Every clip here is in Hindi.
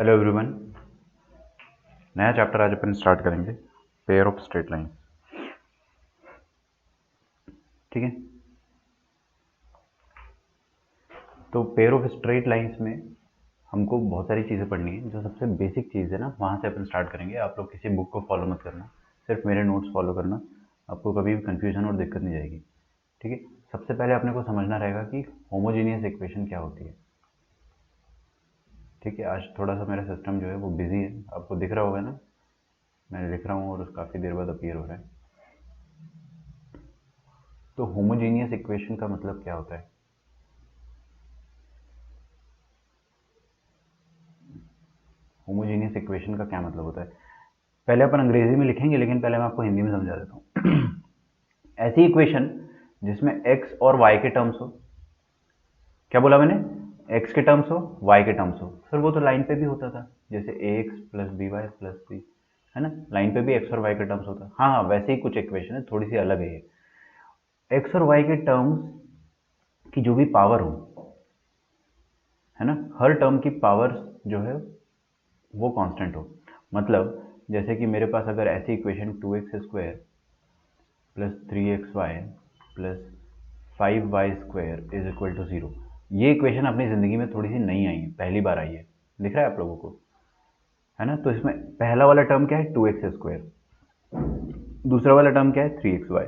Hello everyone. नया चैप्टर आज अपन स्टार्ट करेंगे, पेयर ऑफ स्ट्रेट लाइंस। ठीक है, तो पेयर ऑफ स्ट्रेट लाइंस में हमको बहुत सारी चीज़ें पढ़नी है। जो सबसे बेसिक चीज़ है ना, वहाँ से अपन स्टार्ट करेंगे। आप लोग किसी बुक को फॉलो मत करना, सिर्फ मेरे नोट्स फॉलो करना। आपको कभी भी कन्फ्यूजन और दिक्कत नहीं जाएगी। ठीक है, सबसे पहले अपने को समझना रहेगा कि होमोजीनियस इक्वेशन क्या होती है। ठीक है, आज थोड़ा सा मेरा सिस्टम जो है वो बिजी है, आपको दिख रहा होगा ना, मैं लिख रहा हूँ और काफ़ी देर बाद अपीयर हो रहा है। तो होमोजीनियस इक्वेशन का मतलब क्या होता है? होमोजीनियस इक्वेशन का क्या मतलब होता है, पहले अपन अंग्रेजी में लिखेंगे, लेकिन पहले मैं आपको हिंदी में समझा देता हूँ। ऐसी इक्वेशन जिसमें x और y के टर्म्स हो। क्या बोला मैंने? x के टर्म्स हो, y के टर्म्स हो। फिर वो तो लाइन पे भी होता था, जैसे ax plus b y plus c, है ना। लाइन पे भी x और y के टर्म्स होता है। हाँ हाँ, वैसे ही कुछ इक्वेशन है, थोड़ी सी अलग है ये। x और y के टर्म्स की जो भी पावर हो, है ना, हर टर्म की पावर जो है वो कांस्टेंट हो। मतलब जैसे कि मेरे पास अगर ऐसी equation 2x² plus 3xy plus 5y² is equal to 0, ये इक्वेशन अपनी ज़िंदगी में थोड़ी सी नई आई है, पहली बार आई है। दिख रहा है आप लोगों को, है ना। तो इसमें पहला वाला टर्म क्या है? 2x²। दूसरा वाला टर्म क्या है? 3xy।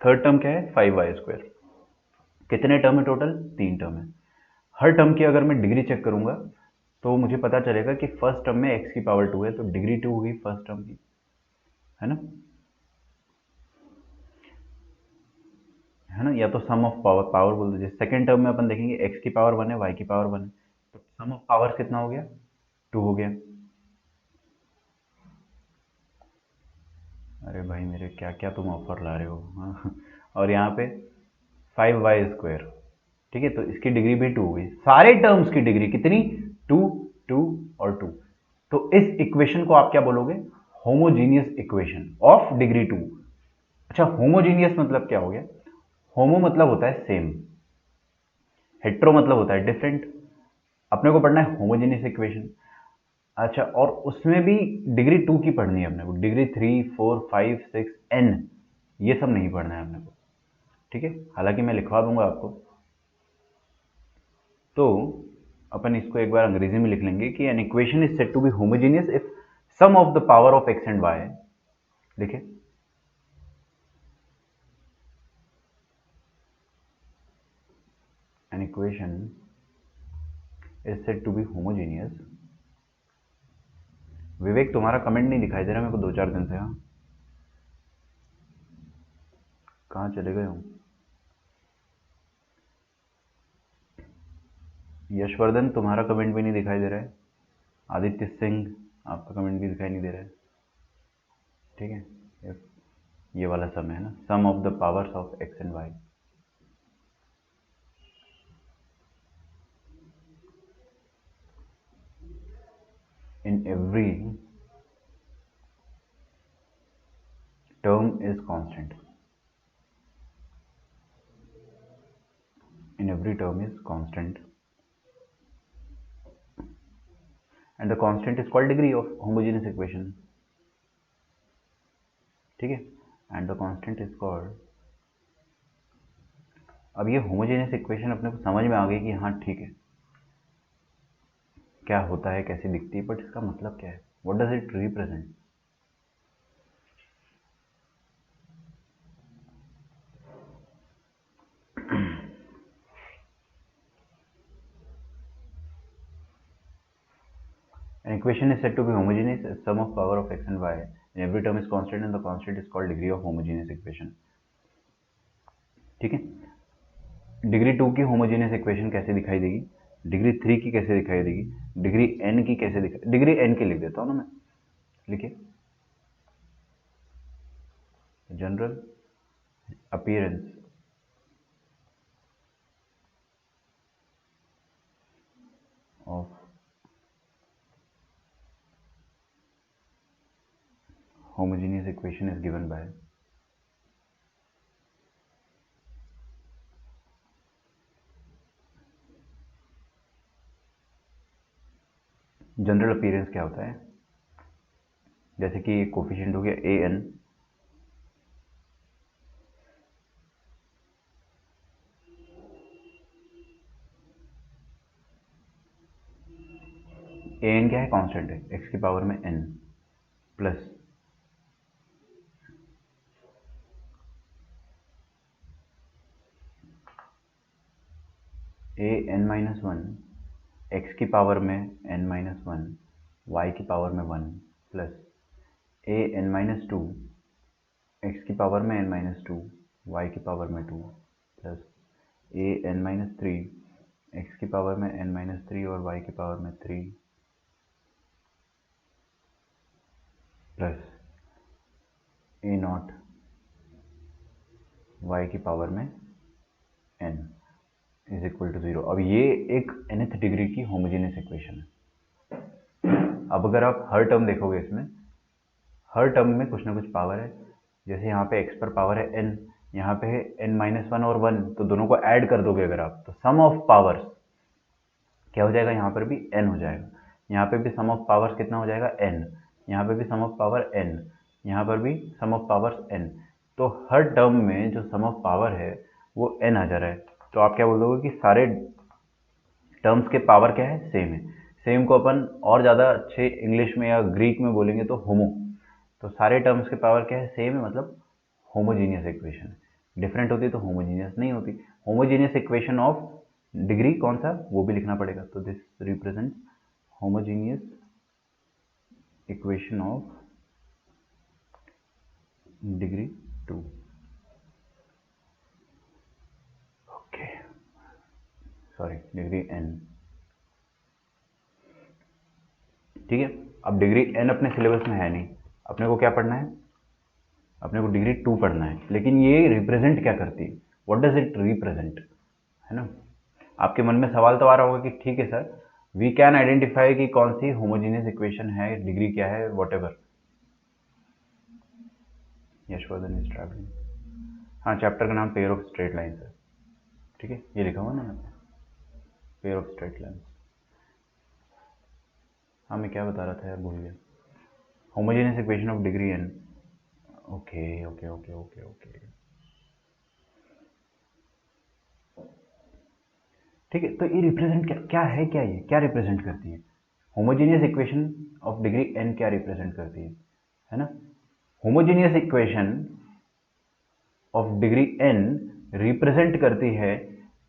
थर्ड टर्म क्या है? 5y²। कितने टर्म है टोटल? 3 टर्म है। हर टर्म की अगर मैं डिग्री चेक करूंगा तो मुझे पता चलेगा कि फर्स्ट टर्म में x की पावर 2 है, तो डिग्री 2 होगी फर्स्ट टर्म की, है ना। है ना, या तो सम ऑफ पावर पावर बोल दीजिए। सेकंड टर्म में अपन देखेंगे x की पावर 1 है, y की पावर 1 है, तो सम ऑफ पावर कितना हो गया? 2 हो गया। अरे भाई मेरे, क्या क्या तुम ऑफर ला रहे हो, हाँ। और यहाँ पे 5y²। ठीक है, तो इसकी डिग्री भी 2 हो गई। सारे टर्म्स की डिग्री कितनी? 2, 2 और 2। तो इस इक्वेशन को आप क्या बोलोगे? Homogeneous equation of degree 2। अच्छा, होमोजीनियस मतलब क्या हो गया? होमो मतलब होता है सेम, हेट्रो मतलब होता है डिफरेंट। अपने को पढ़ना है होमोजीनियस इक्वेशन। अच्छा, और उसमें भी डिग्री 2 की पढ़नी है अपने को, डिग्री 3, 4, 5, 6, n, ये सब नहीं पढ़ना है अपने को। ठीक है, हालांकि मैं लिखवा दूंगा आपको। तो अपन इसको एक बार अंग्रेजी में लिख लेंगे कि an equation is said to be homogeneous if sum of the power of x and y। लिखे, an equation is said to be homogeneous. Vivek, तुम्हारा कमेंट नहीं दिखाई दे रहा मेरे को 2-4 दिन से। हाँ, कहाँ चले गए हो? यशवर्धन, तुम्हारा कमेंट भी नहीं दिखाई दे रहा है। आदित्य सिंह, आपका कमेंट भी दिखाई नहीं दे रहा है। ठीक है, ये वाला सम है ना, sum of the powers of x and y. In every term is constant. in every term is constant, and the constant is called degree of homogeneous equation. ठीक है, and the constant is called। अब ये होमोजेनियस इक्वेशन अपने को समझ में आ गई कि हाँ ठीक है, क्या होता है, कैसी दिखती है, बट इसका मतलब क्या है? What does it represent? An equation is said to be homogeneous if sum of power of x and y in every term is constant and the constant is called degree of homogeneous equation। ठीक है, डिग्री 2 की होमोजेनियस इक्वेशन कैसे दिखाई देगी? डिग्री 3 की कैसे दिखाई देगी? डिग्री n की कैसे दिखाई? डिग्री n की लिख देता हूँ ना मैं, लिखिए। General appearance of homogeneous equation is given by general appearance क्या होता है, जैसे कि कोफिशिएंट हो गया ए एन, ए एन क्या है, कांस्टेंट है, एक्स की पावर में n plus a n minus one, x की पावर में एन माइनस वन, वाई की पावर में one plus a n minus two, x की पावर में एन माइनस टू, वाई की पावर में two plus a n minus three, x की पावर में एन माइनस थ्री और वाई की पावर में three plus a naught, y की पावर में n is equal to zero. अब ये एक nth डिग्री की होमोजेनियस इक्वेशन है। अब अगर आप हर टर्म देखोगे इसमें, हर टर्म में कुछ ना कुछ पावर है, जैसे यहाँ पे x पर पावर है n, यहाँ पे है n माइनस वन और वन, तो दोनों को ऐड कर दोगे अगर आप, तो सम ऑफ पावर्स क्या हो जाएगा, यहाँ पर भी n हो जाएगा, यहाँ पे भी सम ऑफ पावर्स कितना हो जाएगा n, यहाँ पे भी सम ऑफ पावर n, यहाँ पर भी सम ऑफ पावर्स n। तो हर टर्म में जो सम ऑफ पावर है वो n आ जा रहा है। तो आप क्या बोल दोगे कि सारे टर्म्स के पावर क्या है, सेम है। सेम को अपन और ज़्यादा अच्छे इंग्लिश में या ग्रीक में बोलेंगे तो होमो। तो सारे टर्म्स के पावर क्या है, सेम है, मतलब होमोजीनियस इक्वेशन है। डिफरेंट होती तो होमोजीनियस नहीं होती। होमोजीनियस इक्वेशन ऑफ डिग्री कौन सा, वो भी लिखना पड़ेगा। तो this represent homogeneous equation of degree two. Okay, sorry, degree n. ठीक है, अब डिग्री एन अपने सिलेबस में है नहीं, अपने को क्या पढ़ना है, अपने को डिग्री टू पढ़ना है। लेकिन ये रिप्रेजेंट क्या करती है, व्हाट डज इट रिप्रेजेंट, है ना। आपके मन में सवाल तो आ रहा होगा कि ठीक है सर, वी कैन आइडेंटिफाई कि कौन सी होमोजीनियस इक्वेशन है, डिग्री क्या है, whatever. Yashvardhan is travelling, हाँ, चैप्टर का नाम पेयर ऑफ स्ट्रेट लाइन्स है। ठीक है, ये लिखा हुआ ना यहाँ पे, पेयर ऑफ स्ट्रेट लाइन्स। हाँ, मैं क्या बता रहा था यार, भूल गया। Homogeneous equation of degree n. Okay okay okay okay okay, ठीक है। तो ये रिप्रेजेंट क्या है, क्या ये क्या रिप्रेजेंट करती है, homogeneous equation of degree n क्या रिप्रेजेंट करती है ना। Homogeneous equation of degree n represent करती है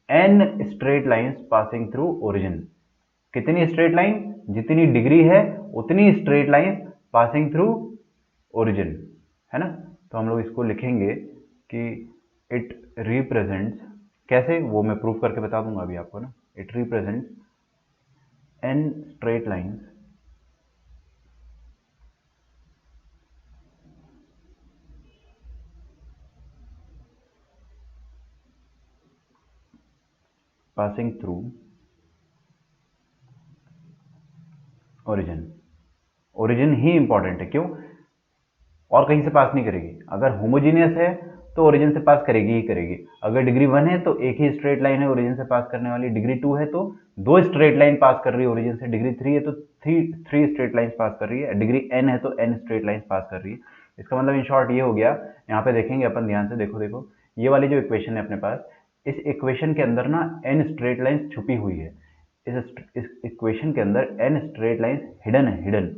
n straight lines passing through origin. कितनी स्ट्रेट लाइन, जितनी डिग्री है उतनी straight lines passing through origin, है ना। तो हम लोग इसको लिखेंगे कि इट रिप्रेजेंट्स, कैसे वो मैं प्रूफ करके बता दूंगा अभी आपको ना। It represents n straight lines passing through origin. Origin he important है, क्यों, और कहीं से पास नहीं करेगी। अगर होमोजीनियस है तो ओरिजिन से पास करेगी ही करेगी। अगर डिग्री वन है तो एक ही स्ट्रेट लाइन है ओरिजिन से पास करने वाली, डिग्री टू है तो दो स्ट्रेट लाइन पास कर रही है ओरिजिन से, डिग्री थ्री है तो थ्री स्ट्रेट लाइन पास कर रही है, डिग्री एन है तो एन स्ट्रेट लाइन पास कर रही है। इसका मतलब इन शॉर्ट ये हो गया। यहाँ पे देखेंगे अपन ध्यान से, देखो देखो, ये वाली जो इक्वेशन है अपने पास, इस इक्वेशन के अंदर ना एन स्ट्रेट लाइन छुपी हुई है। इस इक्वेशन के अंदर एन स्ट्रेट लाइन हिडन है, हिडन।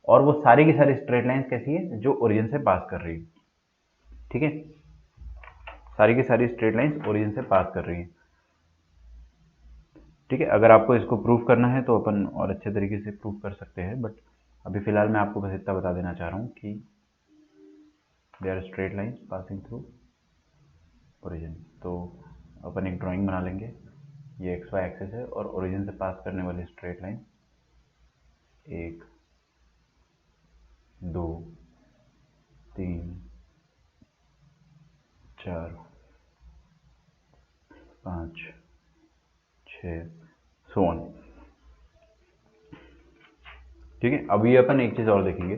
और वो सारी की सारी स्ट्रेट लाइंस कैसी है, जो ओरिजिन से पास कर रही है। ठीक है, सारी की सारी स्ट्रेट लाइंस ओरिजिन से पास कर रही है। ठीक है, अगर आपको इसको प्रूफ करना है तो अपन और अच्छे तरीके से प्रूफ कर सकते हैं, बट अभी फिलहाल मैं आपको बस इतना बता देना चाह रहा हूँ कि they are straight lines passing through origin. तो अपन एक ड्राइंग बना लेंगे, ये एक्स वाई एक्सिस है और ओरिजिन से पास करने वाली स्ट्रेट लाइन एक, दो, तीन, चार, पाँच, छः, सो ऑन। ठीक है, अब ये अपन एक चीज और देखेंगे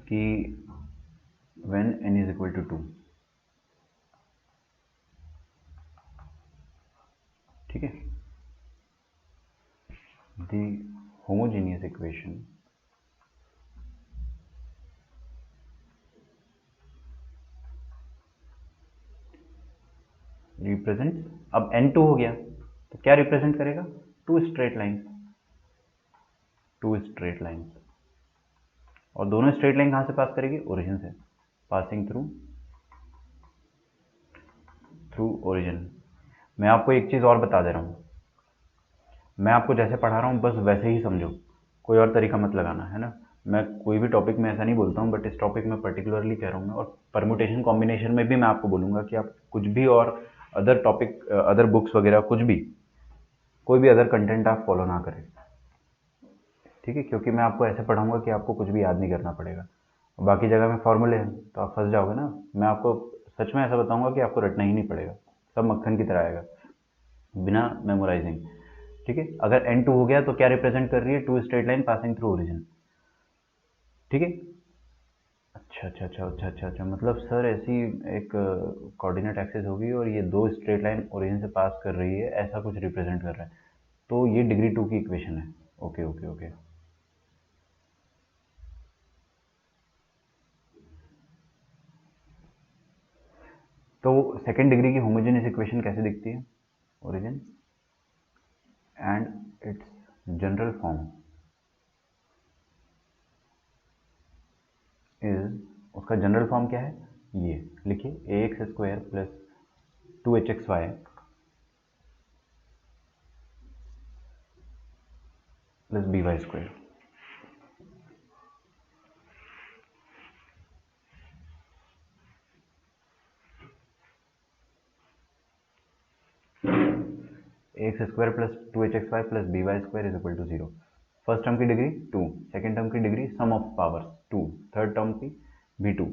कि when n is equal to 2, ठीक है, द होमोजीनियस इक्वेशन रिप्रेजेंट, अब n2 हो गया तो क्या रिप्रेजेंट करेगा, two straight lines, two straight lines, और दोनों स्ट्रेट लाइन कहाँ से पास करेगी, ओरिजिन से, पासिंग थ्रू ओरिजिन। मैं आपको एक चीज़ और बता दे रहा हूँ, मैं आपको जैसे पढ़ा रहा हूँ बस वैसे ही समझो, कोई और तरीका मत लगाना, है ना। मैं कोई भी टॉपिक में ऐसा नहीं बोलता हूँ, बट इस टॉपिक में पर्टिकुलरली कह रहा हूँ मैं, और परमुटेशन कॉम्बिनेशन में भी मैं आपको बोलूँगा कि आप कुछ भी और अदर टॉपिक, अदर बुक्स वगैरह कुछ भी, कोई भी अदर कंटेंट आप फॉलो ना करें, ठीक है, क्योंकि मैं आपको ऐसे पढ़ाऊँगा कि आपको कुछ भी याद नहीं करना पड़ेगा, बाकी जगह में फॉर्मूले हैं तो आप फंस जाओगे ना। मैं आपको सच में ऐसा बताऊँगा कि आपको रटना ही नहीं पड़ेगा, सब मक्खन की तरह आएगा बिना मेमोराइजिंग, ठीक है। अगर n2 हो गया तो क्या रिप्रेजेंट कर रही है, two straight line passing through origin, ठीक है। अच्छा, मतलब सर ऐसी एक कोऑर्डिनेट एक्सिस होगी और ये दो स्ट्रेट लाइन ओरिजिन से पास कर रही है, ऐसा कुछ रिप्रेजेंट कर रहा है, तो ये डिग्री 2 की इक्वेशन है। ओके। तो सेकेंड डिग्री की होमोजेनियस इक्वेशन कैसे दिखती है, origin and its general form is, उसका जनरल फॉर्म क्या है, ये लिखिए, ax square plus 2hxy plus by square. X square plus 2hxy plus by square is equal to 0। First term की डिग्री 2, सेकेंड टर्म की degree sum of powers 2, third term की भी 2,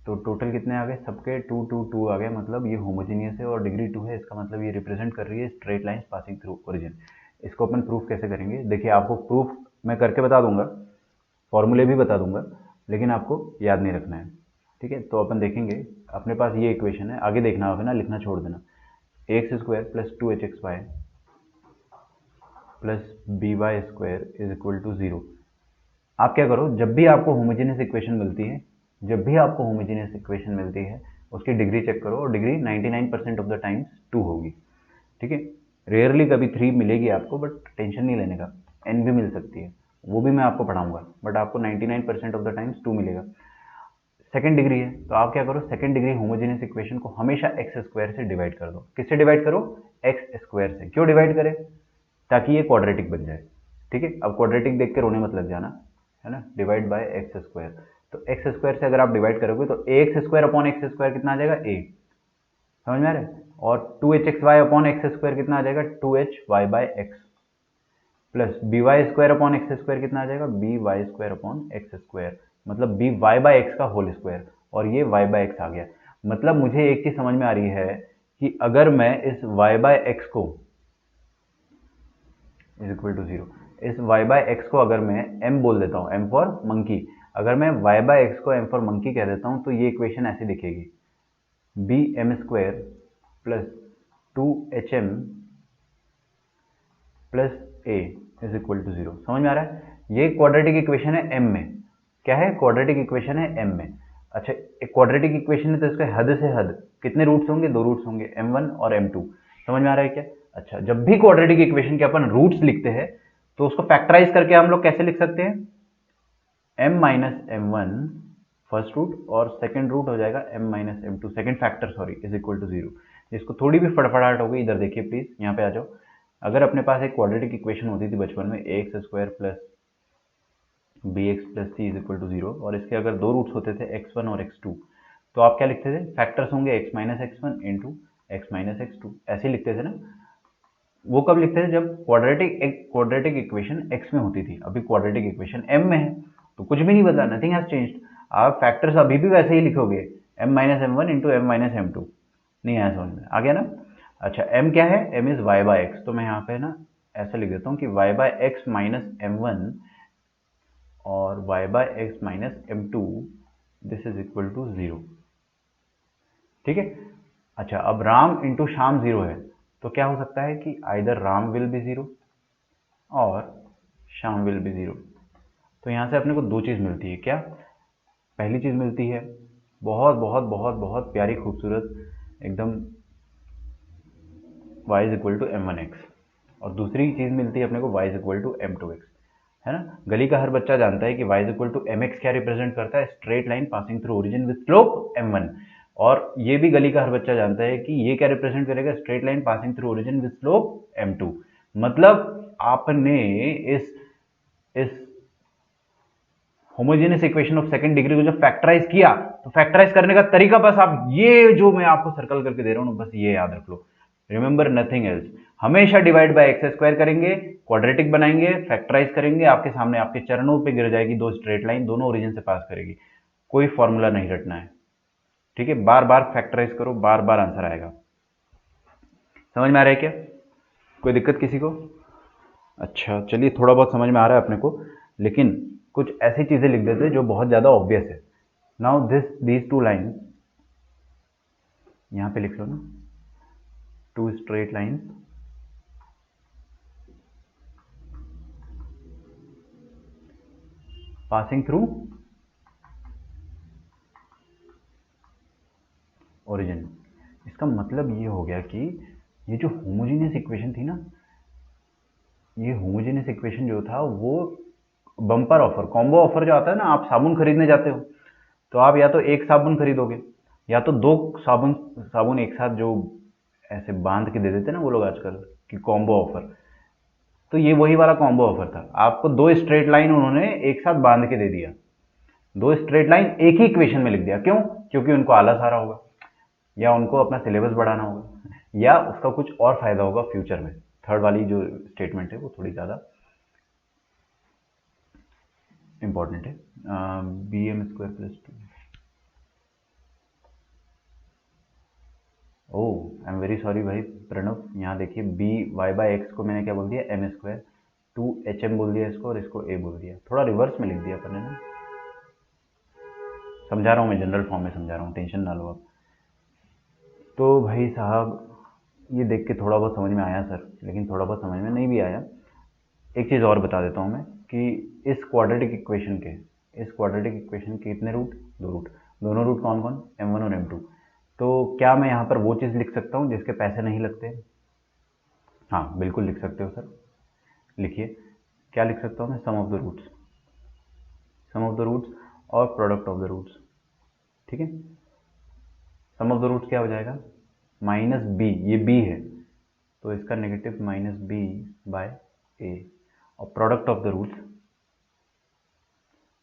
तो टोटल कितने आ गए सबके, 2 आ गए, मतलब ये होमोजीनियस है और डिग्री 2 है, इसका मतलब ये रिप्रेजेंट कर रही है straight line passing through origin. इसको अपन प्रूफ कैसे करेंगे, देखिए आपको प्रूफ मैं करके बता दूंगा, फॉर्मूले भी बता दूंगा, लेकिन आपको याद नहीं रखना है, ठीक है। तो अपन देखेंगे, अपने पास ये इक्वेशन है, आगे देखना होगा ना, लिखना छोड़ देना, x square plus 2hxy plus by square is equal to 0। आप क्या करो, जब भी आपको होमोजेनियस इक्वेशन मिलती है, जब भी आपको होमोजेनियस इक्वेशन मिलती है, उसकी डिग्री चेक करो, और डिग्री 99% ऑफ द टाइम्स 2 होगी, ठीक है। रेयरली कभी 3 मिलेगी आपको, बट टेंशन नहीं लेने का, n भी मिल सकती है, वो भी मैं आपको पढ़ाऊंगा, बट आपको 99% ऑफ द टाइम्स 2 मिलेगा। सेकंड डिग्री है तो आप क्या करो, सेकंड डिग्री होमोजेनियस इक्वेशन को हमेशा एक्स स्क्वायर से डिवाइड कर दो। किससे डिवाइड करो, एक्स स्क्वायर से। क्यों डिवाइड करें, ताकि ये क्वाड्रेटिक बन जाए, ठीक है। अब क्वाड्रेटिक देख के रोने मत लग जाना, है ना, डिवाइड बाय एक्स स्क्वायर, तो एक्स स्क्वायर से अगर आप डिवाइड करोगे तो a x square upon x square कितना आ जाएगा, ए, समझ में आ रहा है, और 2hxy अपॉन एक्स स्क्वायर कितना आ जाएगा, 2hy by x, plus b y square upon x square कितना आ जाएगा, b y square upon x square, मतलब बी वाई बाई एक्स का होल स्क्वायर, और ये वाई बाई एक्स आ गया। मतलब मुझे एक चीज समझ में आ रही है कि अगर मैं इस वाई बाई एक्स को इज इक्वल टू 0, इस वाई बाई एक्स को अगर मैं m बोल देता हूँ, m फॉर मंकी, अगर मैं वाई बाई एक्स को m फॉर मंकी कह देता हूँ, तो ये इक्वेशन ऐसी दिखेगी, b m square plus 2hm plus a is equal to 0। समझ में आ रहा है, ये क्वाड्रेटिक इक्वेशन है m में, क्या है, क्वाड्रेटिक इक्वेशन है m में। अच्छा, एक क्वाड्रेटिक इक्वेशन है तो इसके हद से हद कितने रूट्स होंगे, 2 रूट्स होंगे, m1 और m2। समझ में आ रहा है क्या। अच्छा, जब भी क्वाड्रेटिक इक्वेशन के अपन रूट्स लिखते हैं तो उसको फैक्टराइज करके हम लोग कैसे लिख सकते हैं, m minus m one first root और सेकंड रूट हो जाएगा m minus m two, second factor sorry, is equal to 0। जिसको थोड़ी भी फड़फड़ाहट हो गई, इधर देखिए प्लीज, यहाँ पे आ जाओ। अगर अपने पास एक क्वाड्रेटिक इक्वेशन होती थी बचपन में, a x square plus b x plus c is equal to 0, और इसके अगर दो रूट्स होते थे x1 और x2, तो आप क्या लिखते थे, फैक्टर्स होंगे x minus x one into x minus x two, ऐसे ही लिखते थे ना। वो कब लिखते थे, जब क्वाड्रेटिक इक्वेशन x में होती थी, अभी क्वाड्रेटिक इक्वेशन m में है, तो कुछ भी नहीं बदला, नथिंग हैज चेंज्ड। आप फैक्टर्स अभी भी वैसे ही लिखोगे, m minus m one into m minus m two, नहीं आया समझ में, आ गया ना। अच्छा, m क्या है, m is y by x, तो मैं यहाँ पे ना ऐसा लिख देता हूँ कि y by x minus m one और y by x minus m two, this is equal to 0, ठीक है। अच्छा, अब राम इंटू श्याम 0 है, तो क्या हो सकता है कि either Ram will be zero और श्याम विल बी ज़ीरो। तो यहाँ से अपने को दो चीज़ मिलती है। क्या? पहली चीज़ मिलती है बहुत बहुत बहुत बहुत प्यारी खूबसूरत एकदम y is equal to m one x, और दूसरी चीज़ मिलती है अपने को y is equal to m two x, है ना। गली का हर बच्चा जानता है कि y is equal to m x क्या रिप्रेजेंट करता है, straight line passing through origin with slope m1। और ये भी गली का हर बच्चा जानता है कि ये क्या रिप्रेजेंट करेगा, straight line passing through origin with slope m2। मतलब आपने इस homogeneous equation of second degree को जब फैक्टराइज किया, तो फैक्टराइज करने का तरीका बस आप ये जो मैं आपको सर्कल करके दे रहा हूं बस ये याद रख लो, रिमेंबर नथिंग एल्स। हमेशा डिवाइड बाय एक्स स्क्वायर करेंगे, क्वाड्रेटिक बनाएंगे, फैक्टराइज करेंगे, आपके सामने आपके चरणों पे गिर जाएगी दो स्ट्रेट लाइन, दोनों ओरिजिन से पास करेगी। कोई फॉर्मूला नहीं रटना है, ठीक है। बार बार फैक्टराइज करो, बार बार आंसर आएगा। समझ में आ रहा है क्या? कोई दिक्कत किसी को? अच्छा चलिए, थोड़ा बहुत समझ में आ रहा है अपने को, लेकिन कुछ ऐसी चीजें लिख देते हैं जो बहुत ज्यादा ऑब्वियस है। नाउ दीज टू लाइन्स, यहां पे लिख लो ना, two straight lines passing through origin. इसका मतलब ये हो गया कि ये जो होमोजेनियस इक्वेशन थी ना, ये होमोजेनियस इक्वेशन जो था वो बम्पर ऑफर, कॉम्बो ऑफर जो आता है ना, आप साबुन खरीदने जाते हो तो आप या तो एक साबुन खरीदोगे या तो दो साबुन साबुन एक साथ, जो ऐसे बांध के दे देते हैं ना वो लोग आजकल कि कॉम्बो ऑफर। तो ये वही वाला कॉम्बो ऑफर था, आपको दो स्ट्रेट लाइन उन्होंने एक साथ बांध के दे दिया, दो स्ट्रेट लाइन एक ही इक्वेशन में लिख दिया। क्यों? क्योंकि उनको आलस आ रहा होगा, या उनको अपना सिलेबस बढ़ाना होगा, या उसका कुछ और फायदा होगा फ्यूचर में। थर्ड वाली जो स्टेटमेंट है वो थोड़ी ज़्यादा इंपॉर्टेंट है। B m square plus two, oh I am very sorry भाई प्रणव, यहाँ देखिए बी वाई बाई एक्स को मैंने क्या बोल दिया, m square, two h m बोल दिया इसको, और इसको ए बोल दिया, थोड़ा रिवर्स में लिख दिया अपन ने ना। समझा रहा हूँ मैं, जनरल फॉर्म में समझा रहा हूँ, टेंशन ना लो आप। तो भाई साहब ये देख के थोड़ा बहुत समझ में आया सर, लेकिन थोड़ा बहुत समझ में नहीं भी आया। एक चीज़ और बता देता हूँ मैं कि इस क्वाड्रेटिक इक्वेशन के, इस क्वाड्रेटिक इक्वेशन के कितने रूट, दो रूट, दोनों रूट कौन कौन, m1 और m2। तो क्या मैं यहाँ पर वो चीज़ लिख सकता हूँ जिसके पैसे नहीं लगते? हाँ बिल्कुल लिख सकते हो सर, लिखिए। क्या लिख सकता हूँ मैं? Sum of the roots, sum of the roots और प्रोडक्ट ऑफ द रूट्स, ठीक है। सम ऑफ द रूट्स क्या हो जाएगा, माइनस बी, ये बी है तो इसका negative minus b by a, और product of the roots,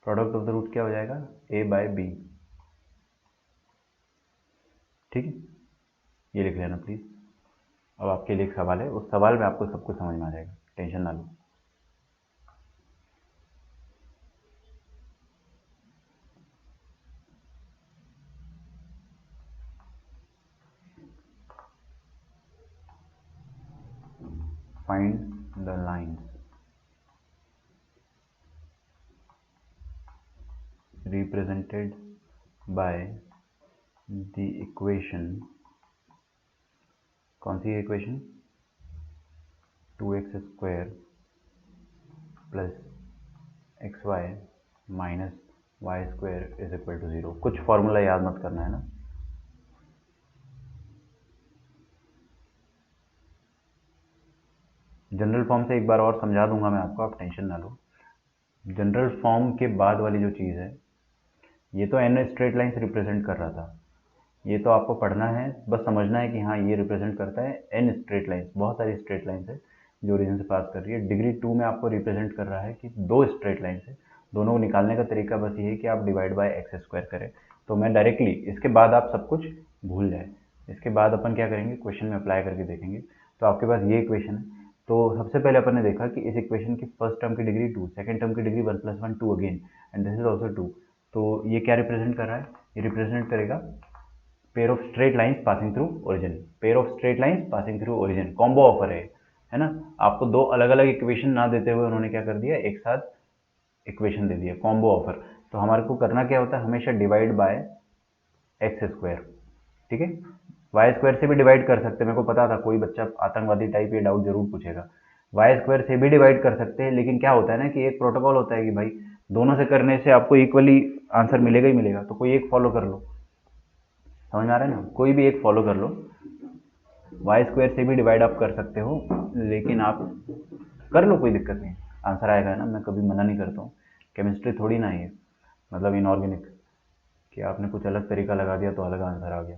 product of the root क्या हो जाएगा, ए बाय बी, ठीक है। ये लिख लेना प्लीज। अब आपके लिए एक सवाल है, उस सवाल में आपको सब कुछ समझ में आ जाएगा, टेंशन ना लो। Find the lines represented by the equation, कौन सी equation, 2x square plus x y minus y square is equal to 0। कुछ फॉर्मूला याद मत करना है ना। जनरल फॉर्म से एक बार और समझा दूंगा मैं आपको, आप टेंशन ना लो। जनरल फॉर्म के बाद वाली जो चीज़ है, ये तो एन स्ट्रेट लाइन्स रिप्रेजेंट कर रहा था, ये तो आपको पढ़ना है, बस समझना है कि हाँ ये रिप्रेजेंट करता है एन स्ट्रेट लाइन्स, बहुत सारी स्ट्रेट लाइन्स है जो ओरिजिन से पास कर रही है। डिग्री 2 में आपको रिप्रेजेंट कर रहा है कि दो स्ट्रेट लाइन्स है, दोनों को निकालने का तरीका बस ये है कि आप डिवाइड बाय एक्स स्क्वायर करें। तो मैं डायरेक्टली, इसके बाद आप सब कुछ भूल जाए, इसके बाद अपन क्या करेंगे, क्वेश्चन में अप्लाई करके देखेंगे। तो आपके पास ये इक्वेशन है, तो सबसे पहले अपन ने देखा कि इस इक्वेशन की फर्स्ट टर्म की डिग्री 2, सेकंड टर्म की degree 1 + 1 2 again, and this is also 2। तो ये क्या रिप्रेजेंट कर रहा है, ये रिप्रेजेंट करेगा pair of straight lines passing through origin, pair of straight lines passing through origin, combo offer है ना। आपको दो अलग अलग इक्वेशन ना देते हुए उन्होंने क्या कर दिया, एक साथ इक्वेशन दे दिया, कॉम्बो ऑफर। तो हमारे को करना क्या होता है, हमेशा डिवाइड बाय एक्स स्क्वायर, ठीक है। वाई स्क्वायर से भी डिवाइड कर सकते हैं, मेरे को पता था कोई बच्चा आतंकवादी टाइप ये डाउट जरूर पूछेगा। वाई स्क्वायर से भी डिवाइड कर सकते हैं, लेकिन क्या होता है ना कि एक प्रोटोकॉल होता है कि भाई दोनों से करने से आपको इक्वली आंसर मिलेगा ही मिलेगा, तो कोई एक फॉलो कर लो। समझ में आ रहा है ना, कोई भी एक फॉलो कर लो। वाई स्क्वायर से भी डिवाइड आप कर सकते हो, लेकिन आप कर लो, कोई दिक्कत नहीं, आंसर आएगा ना, मैं कभी मना नहीं करता हूँ। केमिस्ट्री थोड़ी ना है मतलब इनऑर्गेनिक कि आपने कुछ अलग तरीका लगा दिया तो अलग आंसर आ गया।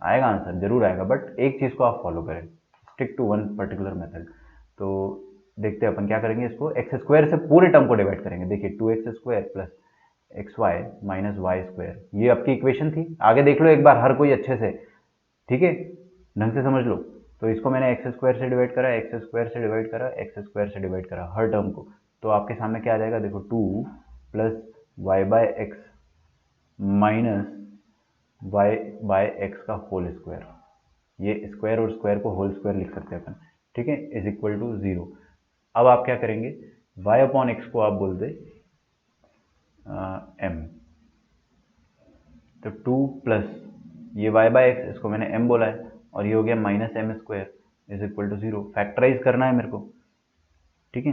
आएगा आंसर, जरूर आएगा, बट एक चीज़ को आप फॉलो करें, stick to one particular method. तो देखते हैं अपन क्या करेंगे, इसको एक्स स्क्वायर से पूरे टर्म को डिवाइड करेंगे। देखिए 2x² plus x y minus y square, ये आपकी इक्वेशन थी। आगे देख लो एक बार हर कोई अच्छे से, ठीक है, ढंग से समझ लो। तो इसको मैंने एक्स स्क्वायर से डिवाइड करा, एक्स स्क्वायर से डिवाइड करा, एक्स स्क्वायर से डिवाइड करा हर टर्म को, तो आपके सामने क्या आ जाएगा, देखो 2 plus y by x minus y by x का होल स्क्वायर, ये स्क्वायर और स्क्वायर को होल स्क्वायर लिख सकते हैं अपन, ठीक है, इज इक्वल टू 0। अब आप क्या करेंगे, y अपॉन एक्स को आप बोल दे m, तो 2 प्लस ये y बाय एक्स, इसको मैंने m बोला है, और ये हो गया minus m square is equal to 0। Factorize करना है मेरे को, ठीक है,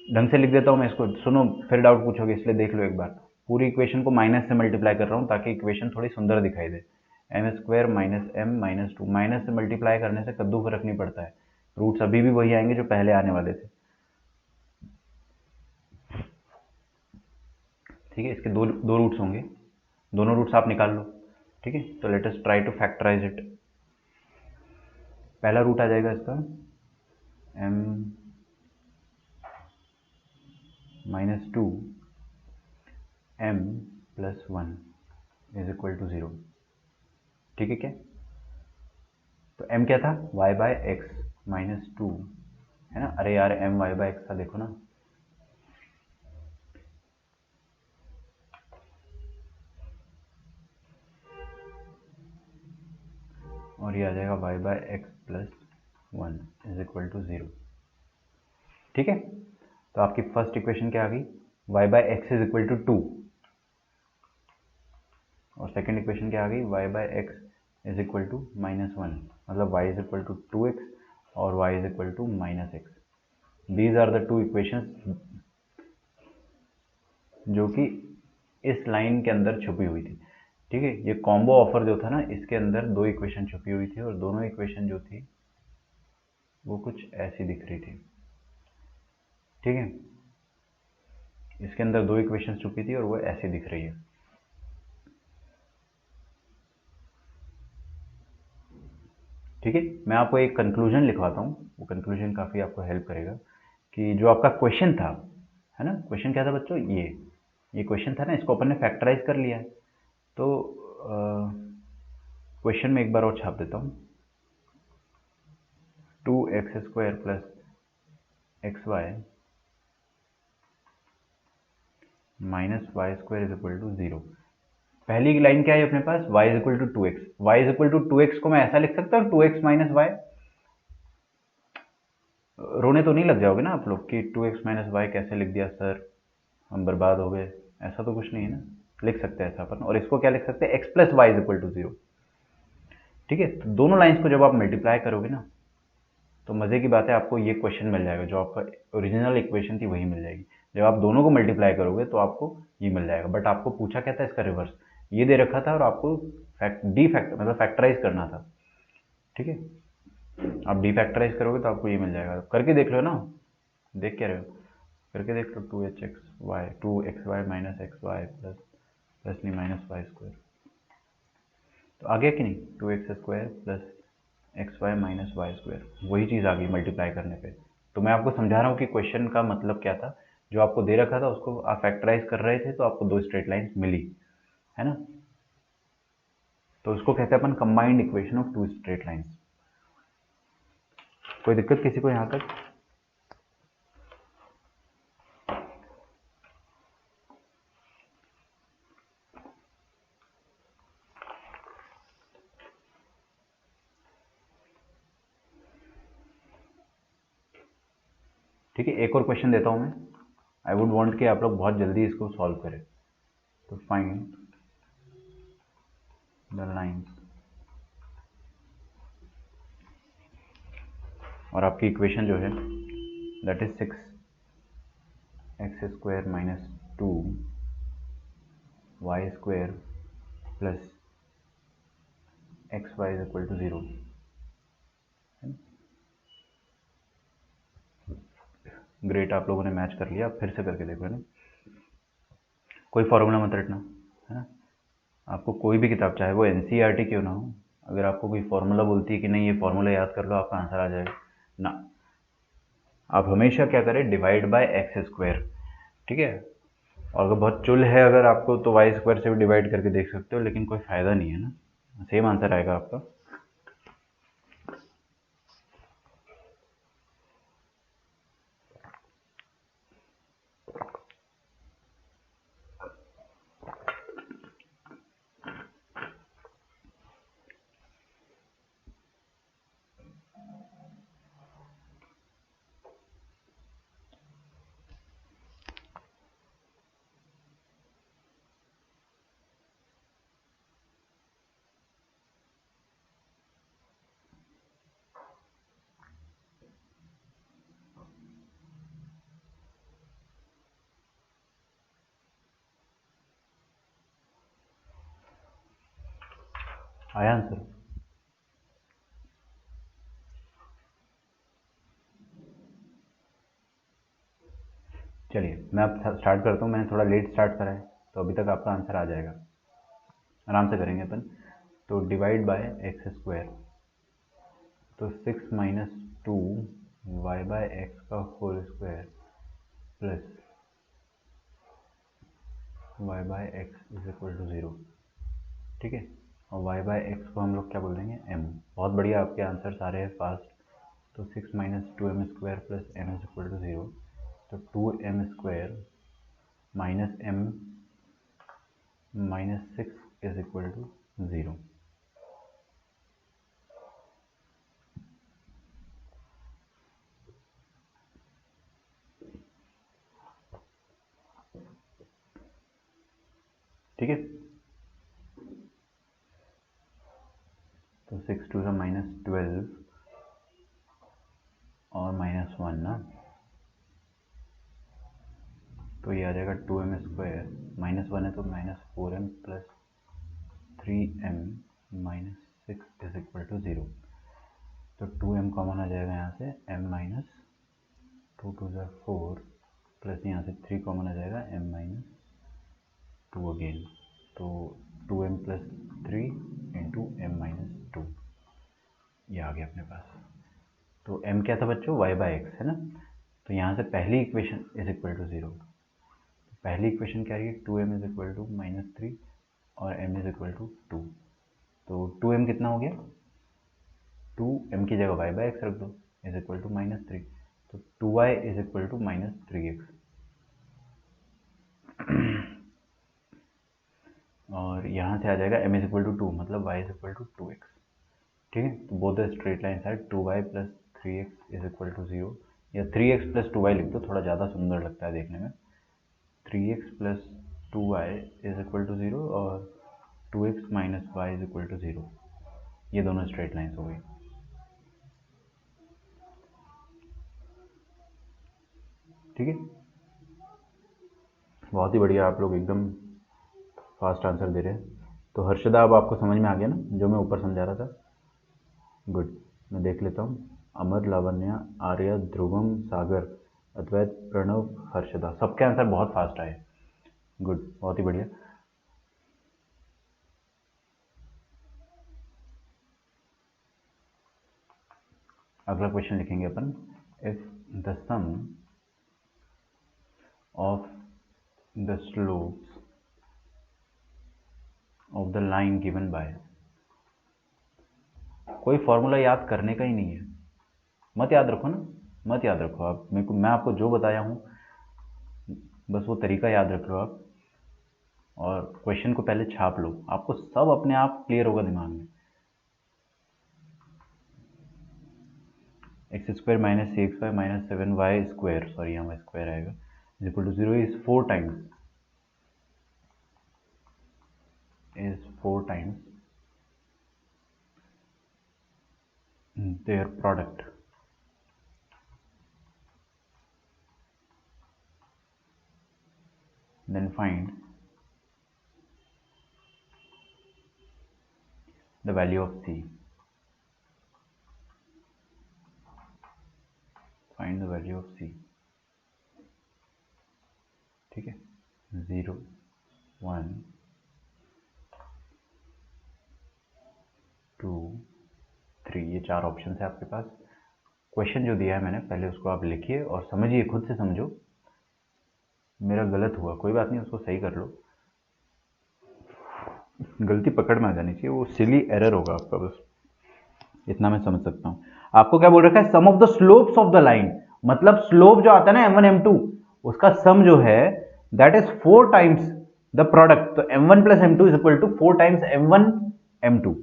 ढंग से लिख देता हूँ मैं इसको, सुनो फिर डाउट पूछोगे, इसलिए देख लो एक बार। पूरी इक्वेशन को माइनस से मल्टीप्लाई कर रहा हूँ ताकि इक्वेशन थोड़ी सुंदर दिखाई दे। M square minus m minus 2, minus से मल्टीप्लाई करने से कद्दू फर्क नहीं पड़ता है, रूट्स अभी भी वही आएंगे जो पहले आने वाले थे, ठीक है। इसके दो दो रूट्स होंगे, दोनों रूट्स आप निकाल लो, ठीक है। तो let us try to factorize it. पहला रूट आ जाएगा इसका m minus 2 m plus 1 is equal to 0, ठीक है क्या। तो m क्या था, y बाय एक्स माइनस 2, है ना, अरे यार m y बाय एक्स था, देखो ना, और ये आ जाएगा y by x plus 1 is equal to 0, ठीक है। तो आपकी फर्स्ट इक्वेशन क्या आ गई, y by x is equal to 2, और सेकेंड इक्वेशन क्या आ गई, y by x is equal to minus 1, मतलब y is equal to 2x और y is equal to minus x. These are the two equations जो कि इस लाइन के अंदर छुपी हुई थी, ठीक है। ये कॉम्बो ऑफर जो था ना, इसके अंदर दो इक्वेशन छुपी हुई थी, और दोनों इक्वेशन जो थी वो कुछ ऐसी दिख रही थी, ठीक है। इसके अंदर दो इक्वेशन छुपी थी और वो ऐसी दिख रही है, ठीक है। मैं आपको एक कंक्लूजन लिखवाता हूँ, वो कंक्लूजन काफ़ी आपको हेल्प करेगा कि जो आपका क्वेश्चन था, है ना, क्वेश्चन क्या था बच्चों, ये क्वेश्चन था ना, इसको अपन ने फैक्टराइज कर लिया है। तो क्वेश्चन में एक बार और छाप देता हूँ, 2x² plus x y minus y square is equal to 0। पहली लाइन क्या है अपने पास, y is equal to 2x, y is equal to 2x को मैं ऐसा लिख सकता हूँ 2x माइनस वाई। रोने तो नहीं लग जाओगे ना आप लोग कि 2x माइनस वाई कैसे लिख दिया सर, हम बर्बाद हो गए, ऐसा तो कुछ नहीं है ना, लिख सकते हैं ऐसा अपन। और इसको क्या लिख सकते हैं, x plus y is equal to 0, ठीक है। तो दोनों लाइंस को जब आप मल्टीप्लाई करोगे ना, तो मज़े की बात है आपको ये क्वेश्चन मिल जाएगा, जो आपका ओरिजिनल इक्वेशन थी वही मिल जाएगी। जब आप दोनों को मल्टीप्लाई करोगे तो आपको ये मिल जाएगा, बट आपको पूछा क्या था, इसका रिवर्स, ये दे रखा था और आपको मतलब फैक्टराइज करना था, ठीक है। आप डीफैक्टराइज करोगे तो आपको ये मिल जाएगा, करके देख लो ना, देख क्या रहे हो, करके देख लो, 2x y minus x y plus plus नहीं माइनस वाई स्क्वायर, तो आ गया कि नहीं, 2x² plus x y minus y square, वही चीज़ आ गई मल्टीप्लाई करने पे। तो मैं आपको समझा रहा हूँ कि क्वेश्चन का मतलब क्या था, जो आपको दे रखा था उसको आप फैक्टराइज कर रहे थे तो आपको दो स्ट्रेट लाइन्स मिली, है ना। तो उसको कहते हैं अपन combined equation of two straight lines. कोई दिक्कत किसी को यहाँ तक, ठीक है। एक और क्वेश्चन देता हूँ मैं, आई वुड वांट कि आप लोग बहुत जल्दी इसको सॉल्व करें। तो फाइंड द लाइन्स और आपकी इक्वेशन जो है that is 6x² minus 2y² plus xy is equal to 0। Great, आप लोगों ने मैच कर लिया। फिर से करके देखो, है ना। कोई फॉर्मूला मत रटना, है ना। आपको कोई भी किताब, चाहे वो एनसीईआरटी क्यों ना हो, अगर आपको कोई फॉर्मूला बोलती है कि नहीं ये फॉर्मूला याद कर लो आपका आंसर आ जाएगा ना, आप हमेशा क्या करें, डिवाइड बाय x²। ठीक है। और अगर बहुत चुल है अगर आपको, तो y² से भी डिवाइड करके देख सकते हो, लेकिन कोई फायदा नहीं है ना, सेम आंसर आएगा आपका। आया आंसर? चलिए मैं अब स्टार्ट करता हूँ। मैंने थोड़ा लेट स्टार्ट करा है, तो अभी तक आपका आंसर आ जाएगा। आराम से करेंगे अपन। तो डिवाइड बाय x², तो 6 माइनस 2 वाई बाय एक्स का whole square plus y by x is equal to 0। ठीक है। और वाई बाय एक्स को हम लोग क्या बोल देंगे, m। बहुत बढ़िया, आपके आंसर सारे हैं फास्ट। तो 6 minus 2m² plus m is equal to 0। तो 2m² minus m minus 6 is equal to 0। ठीक है। तो 6 टू द माइनस 12 और माइनस 1 ना, तो ये आ जाएगा 2m² माइनस 1 है तो minus 4m plus 3m minus 6 is equal to 0। तो 2m कॉमन आ जाएगा यहाँ से, m माइनस 2 टू ज़ा 4 प्लस यहाँ से 3 कॉमन आ जाएगा, m माइनस 2 अगेन। तो 2m plus 3 into m minus 2, ये आ गया अपने पास। तो m क्या था बच्चों, y बाय एक्स, है ना। तो यहाँ से पहली इक्वेशन इज इक्वल टू 0। पहली इक्वेशन क्या है, 2m is equal to minus 3 और m इज इक्वल टू 2। तो 2m कितना हो गया, 2m की जगह y बाय एक्स रख दो, इज इक्वल टू माइनस 3। तो 2y is equal to minus 3x। और यहाँ से आ जाएगा m इज इक्वल टू 2, मतलब y is equal to 2x। ठीक है। तो बोथ द स्ट्रेट लाइन है 2y plus 3x is equal to 0, या 3x प्लस 2y लिख दो, थोड़ा ज़्यादा सुंदर लगता है देखने में। 3x plus 2y is equal to 0 और 2x minus y is equal to 0। ये दोनों स्ट्रेट लाइन्स हो गई। ठीक है। बहुत ही बढ़िया, आप लोग एकदम फास्ट आंसर दे रहे हैं। तो हर्षदा, अब आपको समझ में आ गया ना जो मैं ऊपर समझा रहा था? गुड। मैं देख लेता हूँ। अमर, लावण्या, आर्या, ध्रुवम, सागर, अद्वैत, प्रणव, हर्षदा, सबके आंसर बहुत फास्ट आए। गुड, बहुत ही बढ़िया। अगला क्वेश्चन लिखेंगे अपन। If the sum of the slopes of the line given by, कोई फॉर्मूला याद करने का ही नहीं है, मत याद रखो ना, मत याद रखो आप मेरे को, मैं आपको जो बताया हूँ बस वो तरीका याद रख लो आप, और क्वेश्चन को पहले छाप लो, आपको सब अपने आप क्लियर होगा दिमाग में। x² minus 6y minus 7y², sorry यहाँ स्क्वायर आएगा, is equal to 0 is 4 times their product, then find the value of c, find the value of c, ठीक है, 0 1 2 3, ये 4 ऑप्शन है आपके पास। क्वेश्चन जो दिया है मैंने पहले उसको आप लिखिए और समझिए, खुद से समझो। मेरा गलत हुआ, कोई बात नहीं, उसको सही कर लो, गलती पकड़ में आ जानी चाहिए, वो सिली एरर होगा आपका, बस इतना मैं समझ सकता हूँ। आपको क्या बोल रखा है, sum of the slopes of the line, मतलब स्लोप जो आता है ना m1 m2, उसका सम जो है that is 4 times the product, तो m1 plus m2 is equal to 4 times m1 m2।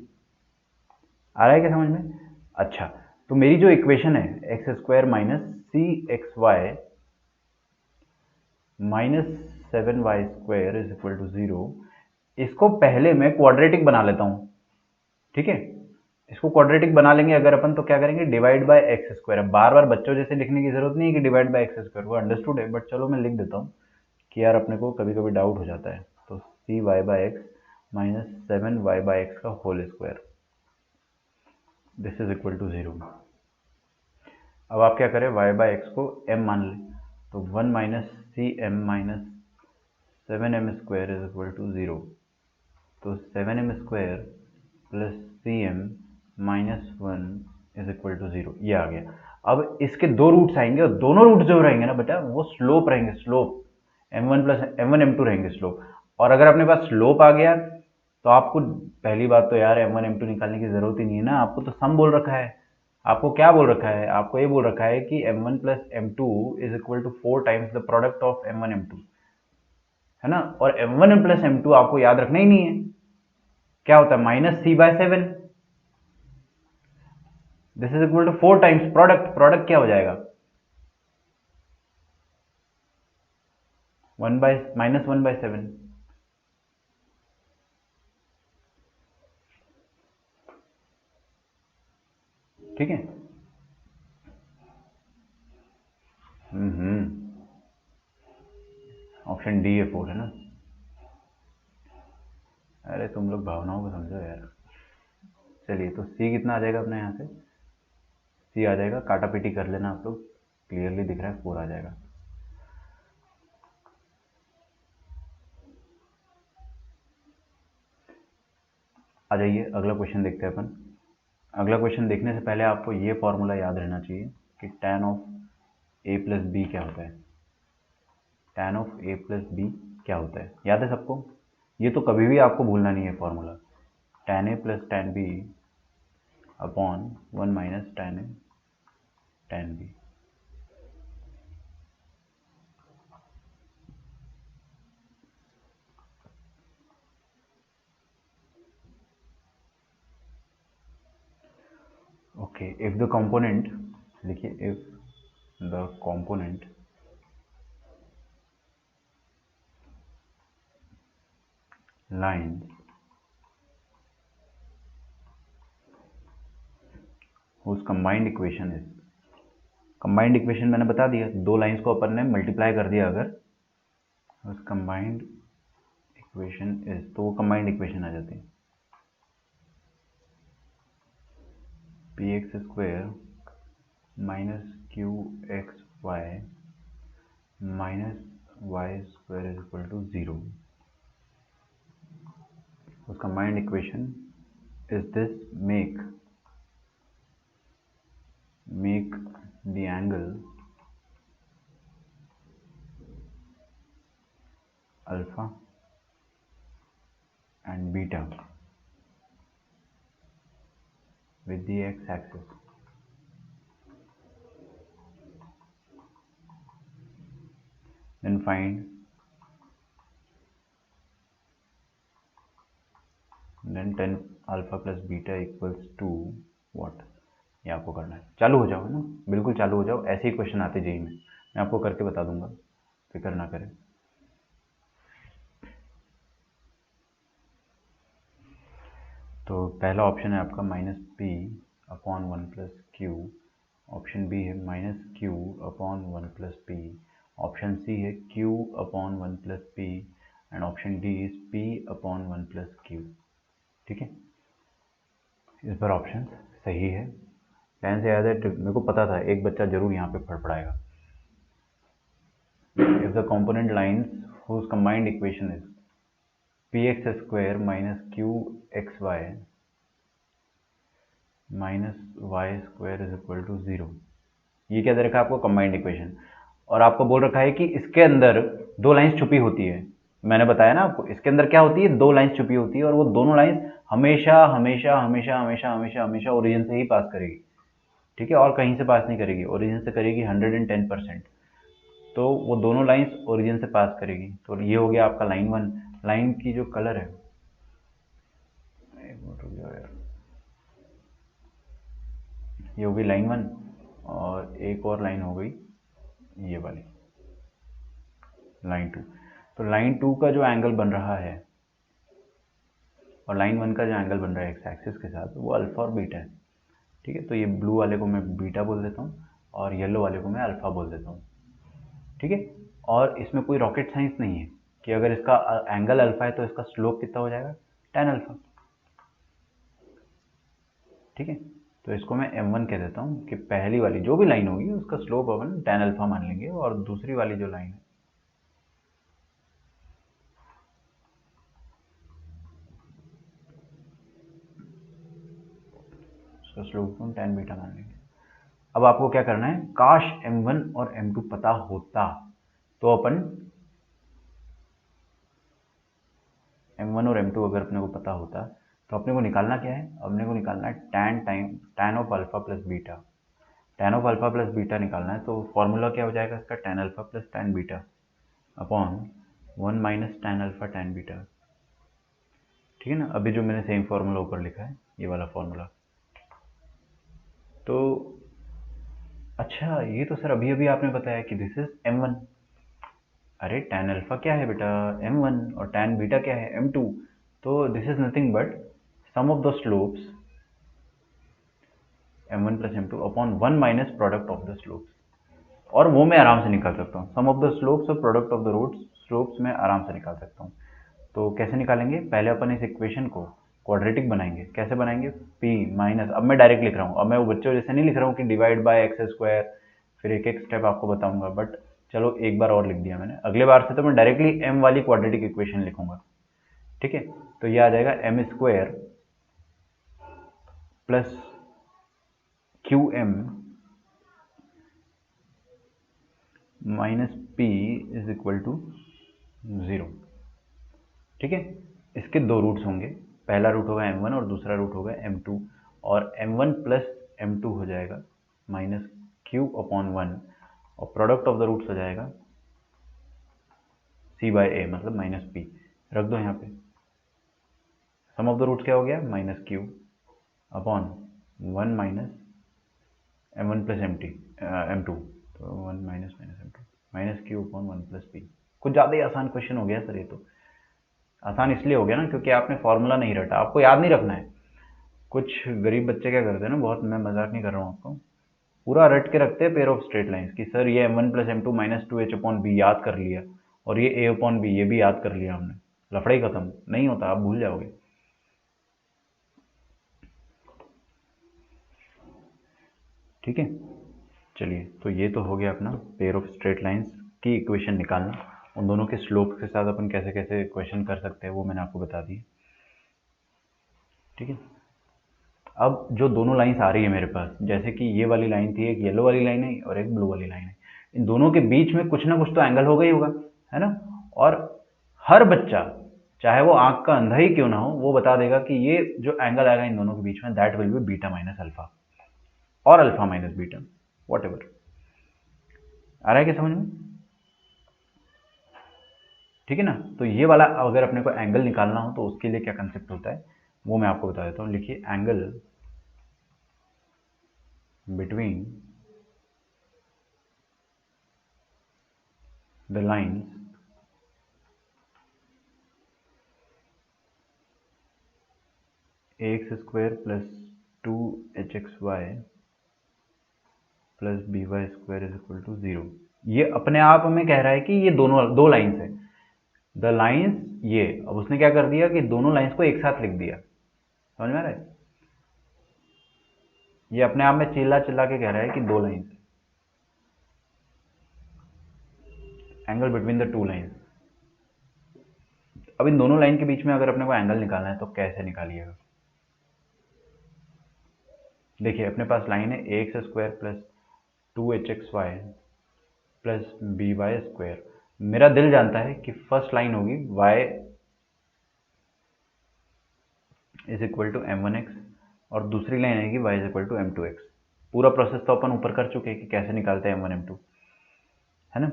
आ रहा है क्या समझ में? अच्छा, तो मेरी जो इक्वेशन है x square minus c x y minus 7y square is equal to 0, इसको पहले मैं क्वाड्रेटिक बना लेता हूं, ठीक है। इसको क्वाड्रेटिक बना लेंगे अगर अपन, तो क्या करेंगे, डिवाइड बाय एक्स स्क्वायर। अब बार बार बच्चों जैसे लिखने की जरूरत नहीं है कि डिवाइड बाय एक्स स्क्वायर, वो अंडरस्टूड है, बट चलो मैं लिख देता हूँ कि यार अपने को कभी कभी डाउट हो जाता है। तो c y by x minus 7y by x का whole square, this is equal to 0। अब आप क्या करें, y बाई एक्स को m मान लें, तो 1 minus c m minus 7m square is equal to 0, तो 7m square plus c m minus 1 is equal to 0, ये आ गया। अब इसके दो रूट्स आएंगे और दोनों रूट जो रहेंगे ना बेटा, वो स्लोप रहेंगे, slope m1 plus m1 m2 रहेंगे स्लोप। और अगर अपने पास स्लोप आ गया तो आपको पहली बात तो यार m1 m2 निकालने की जरूरत ही नहीं है ना, आपको तो सम बोल रखा है। आपको क्या बोल रखा है, आपको ये बोल रखा है कि m1 plus m2 is equal to 4 times the product of m1 m2, है ना। और m1 प्लस m2 आपको याद रखना ही नहीं है, क्या होता है, minus c by 7, this is equal to 4 times product, product क्या हो जाएगा, 1 बाय माइनस 1 बाय 7, ठीक है। ऑप्शन डी है 4, है ना। अरे तुम लोग भावनाओं को समझो यार। चलिए, तो सी कितना आ जाएगा अपने यहाँ से, सी आ जाएगा, काटा पीटी कर लेना आप लोग, क्लियरली दिख रहा है 4 आ जाएगा। आ जाइए अगला क्वेश्चन देखते हैं अपन। अगला क्वेश्चन देखने से पहले आपको ये फॉर्मूला याद रहना चाहिए कि tan of a plus b क्या होता है, tan of a plus b क्या होता है, याद है सबको? ये तो कभी भी आपको भूलना नहीं है formula, tan a plus tan b upon 1 minus tan a tan b. Okay, if the component, लिखिए, if the component lines whose combined equation is, combined equation मैंने बता दिया, दो लाइंस को अपन ने मल्टीप्लाई कर दिया अगर, उस कंबाइंड इक्वेशन इज, तो वो कंबाइंड इक्वेशन आ जाती है, p x square minus q x y minus y square is equal to 0। उस combined equation is this, make the angle alpha and beta with the x-axis, then find, then tan alpha plus beta equals to what, ये आपको करना है। चालू हो जाओ, है ना, बिल्कुल चालू हो जाओ, ऐसे ही क्वेश्चन आते जेई में, मैं आपको करके बता दूंगा, फिक्र ना करें। तो पहला ऑप्शन है आपका minus p upon 1 plus q, option b है minus q upon 1 plus p, option c है q upon 1 plus p and option d is p upon 1 plus q. ठीक है, इस पर ऑप्शन सही है। ध्यान से याद है, मेरे को पता था एक बच्चा जरूर यहाँ पे फड़फड़ाएगा। If the component lines whose combined equation is px square minus q x y minus y square is equal to 0, ये क्या दे रखा है आपको? Combined equation. और आपको बोल रखा है कि इसके अंदर दो लाइंस छुपी होती है। मैंने बताया ना आपको, इसके अंदर क्या होती है? दो लाइंस छुपी होती है, और वो दोनों लाइंस हमेशा हमेशा हमेशा हमेशा हमेशा हमेशा ओरिजिन से ही पास करेगी। ठीक है, और कहीं से पास नहीं करेगी, ओरिजिन से करेगी 110%। तो वो दोनों लाइंस ओरिजिन से पास करेगी। तो ये हो गया आपका लाइन 1। लाइन की जो कलर है, एक मिनट रुक जाओ यार, ये हो गई लाइन 1, और एक और लाइन हो गई ये वाली लाइन 2। तो लाइन 2 का जो एंगल बन रहा है और लाइन 1 का जो एंगल बन रहा है एक्स एक्सिस के साथ, वो अल्फा और बीटा है। ठीक है, तो ये ब्लू वाले को मैं बीटा बोल देता हूँ और येलो वाले को मैं अल्फा बोल देता हूँ। ठीक है, और इसमें कोई रॉकेट साइंस नहीं है कि अगर इसका एंगल अल्फा है तो इसका स्लोप कितना हो जाएगा? tan alpha. ठीक है, तो इसको मैं m1 कह देता हूँ कि पहली वाली जो भी लाइन होगी उसका स्लोप अपन tan अल्फा मान लेंगे, और दूसरी वाली जो लाइन है उसका स्लोप हम tan बीटा मान लेंगे। अब आपको क्या करना है? काश m1 और m2 पता होता तो अपन m1 और m2 अगर अपने को पता होता तो अपने को निकालना क्या है? अपने को निकालना है tan of alpha plus beta. tan of alpha plus beta निकालना है, तो फॉर्मूला क्या हो जाएगा इसका? tan alpha plus tan beta upon 1 minus tan alpha tan beta. ठीक है ना, अभी जो मैंने सेम फॉर्मूला ऊपर लिखा है, ये वाला फॉर्मूला। तो अच्छा, ये तो सर अभी अभी आपने बताया कि दिस इज m1। अरे tan अल्फा क्या है बेटा? m1, और tan बीटा क्या है? m2। तो this is nothing but sum of the slopes m1 plus m2 upon 1 minus product of the slopes. और वो मैं आराम से निकाल सकता हूँ, सम ऑफ द स्लोप्स और product of the roots, slopes मैं आराम से निकाल सकता हूँ। तो कैसे निकालेंगे? पहले अपन इस इक्वेशन को क्वाड्रेटिक बनाएंगे। कैसे बनाएंगे? p माइनस, अब मैं डायरेक्ट लिख रहा हूँ, अब मैं वो बच्चों जैसे नहीं लिख रहा हूँ कि डिवाइड बाय एक्स स्क्वायर, फिर एक एक स्टेप आपको बताऊंगा, बट चलो एक बार और लिख दिया मैंने। अगले बार से तो मैं डायरेक्टली m वाली क्वाड्रेटिक इक्वेशन लिखूंगा। ठीक है, तो ये आ जाएगा m square plus q m minus p is equal to 0। ठीक है, इसके दो रूट्स होंगे, पहला रूट होगा m1 और दूसरा रूट होगा m2, और m1 प्लस m2 हो जाएगा माइनस क्यू अपॉन 1, और प्रोडक्ट ऑफ द रूट्स हो जाएगा c बाय ए, मतलब माइनस पी। रख दो यहाँ पे, सम ऑफ द रूट्स क्या हो गया? Minus q upon 1 minus m1 plus m2, तो 1 minus minus m2 minus q upon 1 plus P. कुछ ज़्यादा ही आसान क्वेश्चन हो गया सर ये तो। आसान इसलिए हो गया ना क्योंकि आपने फॉर्मूला नहीं रटा, आपको याद नहीं रखना है। कुछ गरीब बच्चे क्या करते हैं ना, बहुत, मैं मजाक नहीं कर रहा हूँ आपको, पूरा रट के रखते हैं पेयर ऑफ स्ट्रेट लाइंस की सर ये m1 plus m2 minus 2h upon B याद कर लिया, और ये a अपॉन बी ये भी याद कर लिया हमने, लफड़ा ही खत्म। नहीं होता, आप भूल जाओगे। ठीक है, चलिए, तो ये तो हो गया अपना पेयर ऑफ स्ट्रेट लाइंस की इक्वेशन निकालना। उन दोनों के स्लोप के साथ अपन कैसे कैसे इक्वेशन कर सकते हैं वो मैंने आपको बता दी। ठीक है, अब जो दोनों लाइंस आ रही है मेरे पास, जैसे कि ये वाली लाइन थी, एक येलो वाली लाइन है और एक ब्लू वाली लाइन है, इन दोनों के बीच में कुछ ना कुछ तो एंगल होगा ही होगा, है ना? और हर बच्चा, चाहे वो आंख का अंधा ही क्यों ना हो, वो बता देगा कि ये जो एंगल आएगा इन दोनों के बीच में, that will be beta minus alpha, और alpha minus beta, whatever. आ रहा है क्या समझ में? ठीक है ना, तो ये वाला अगर अपने को एंगल निकालना हो तो उसके लिए क्या कंसेप्ट होता है वो मैं आपको बता देता हूँ। लिखिए, angle between the lines ax square plus 2hxy plus by square is equal to 0। ये अपने आप में कह रहा है कि ये दोनों दो लाइन्स है, द लाइन्स ये, अब उसने क्या कर दिया कि दोनों लाइन्स को एक साथ लिख दिया, समझ में आ रहा है? ये अपने आप में चिल्ला चिल्ला के कह रहा है कि दो lines, angle between the two lines. अब इन दोनों लाइन के बीच में अगर अपने को एंगल निकालना है तो कैसे निकालिएगा? देखिए अपने पास लाइन है a x square plus 2hxy प्लस बी वाई स्क्वायर। मेरा दिल जानता है कि फर्स्ट लाइन होगी y is equal to m1x और दूसरी लाइन आएगी y is equal to m2x। पूरा प्रोसेस तो अपन ऊपर कर चुके हैं कि कैसे निकालते हैं m1 m2, है ना?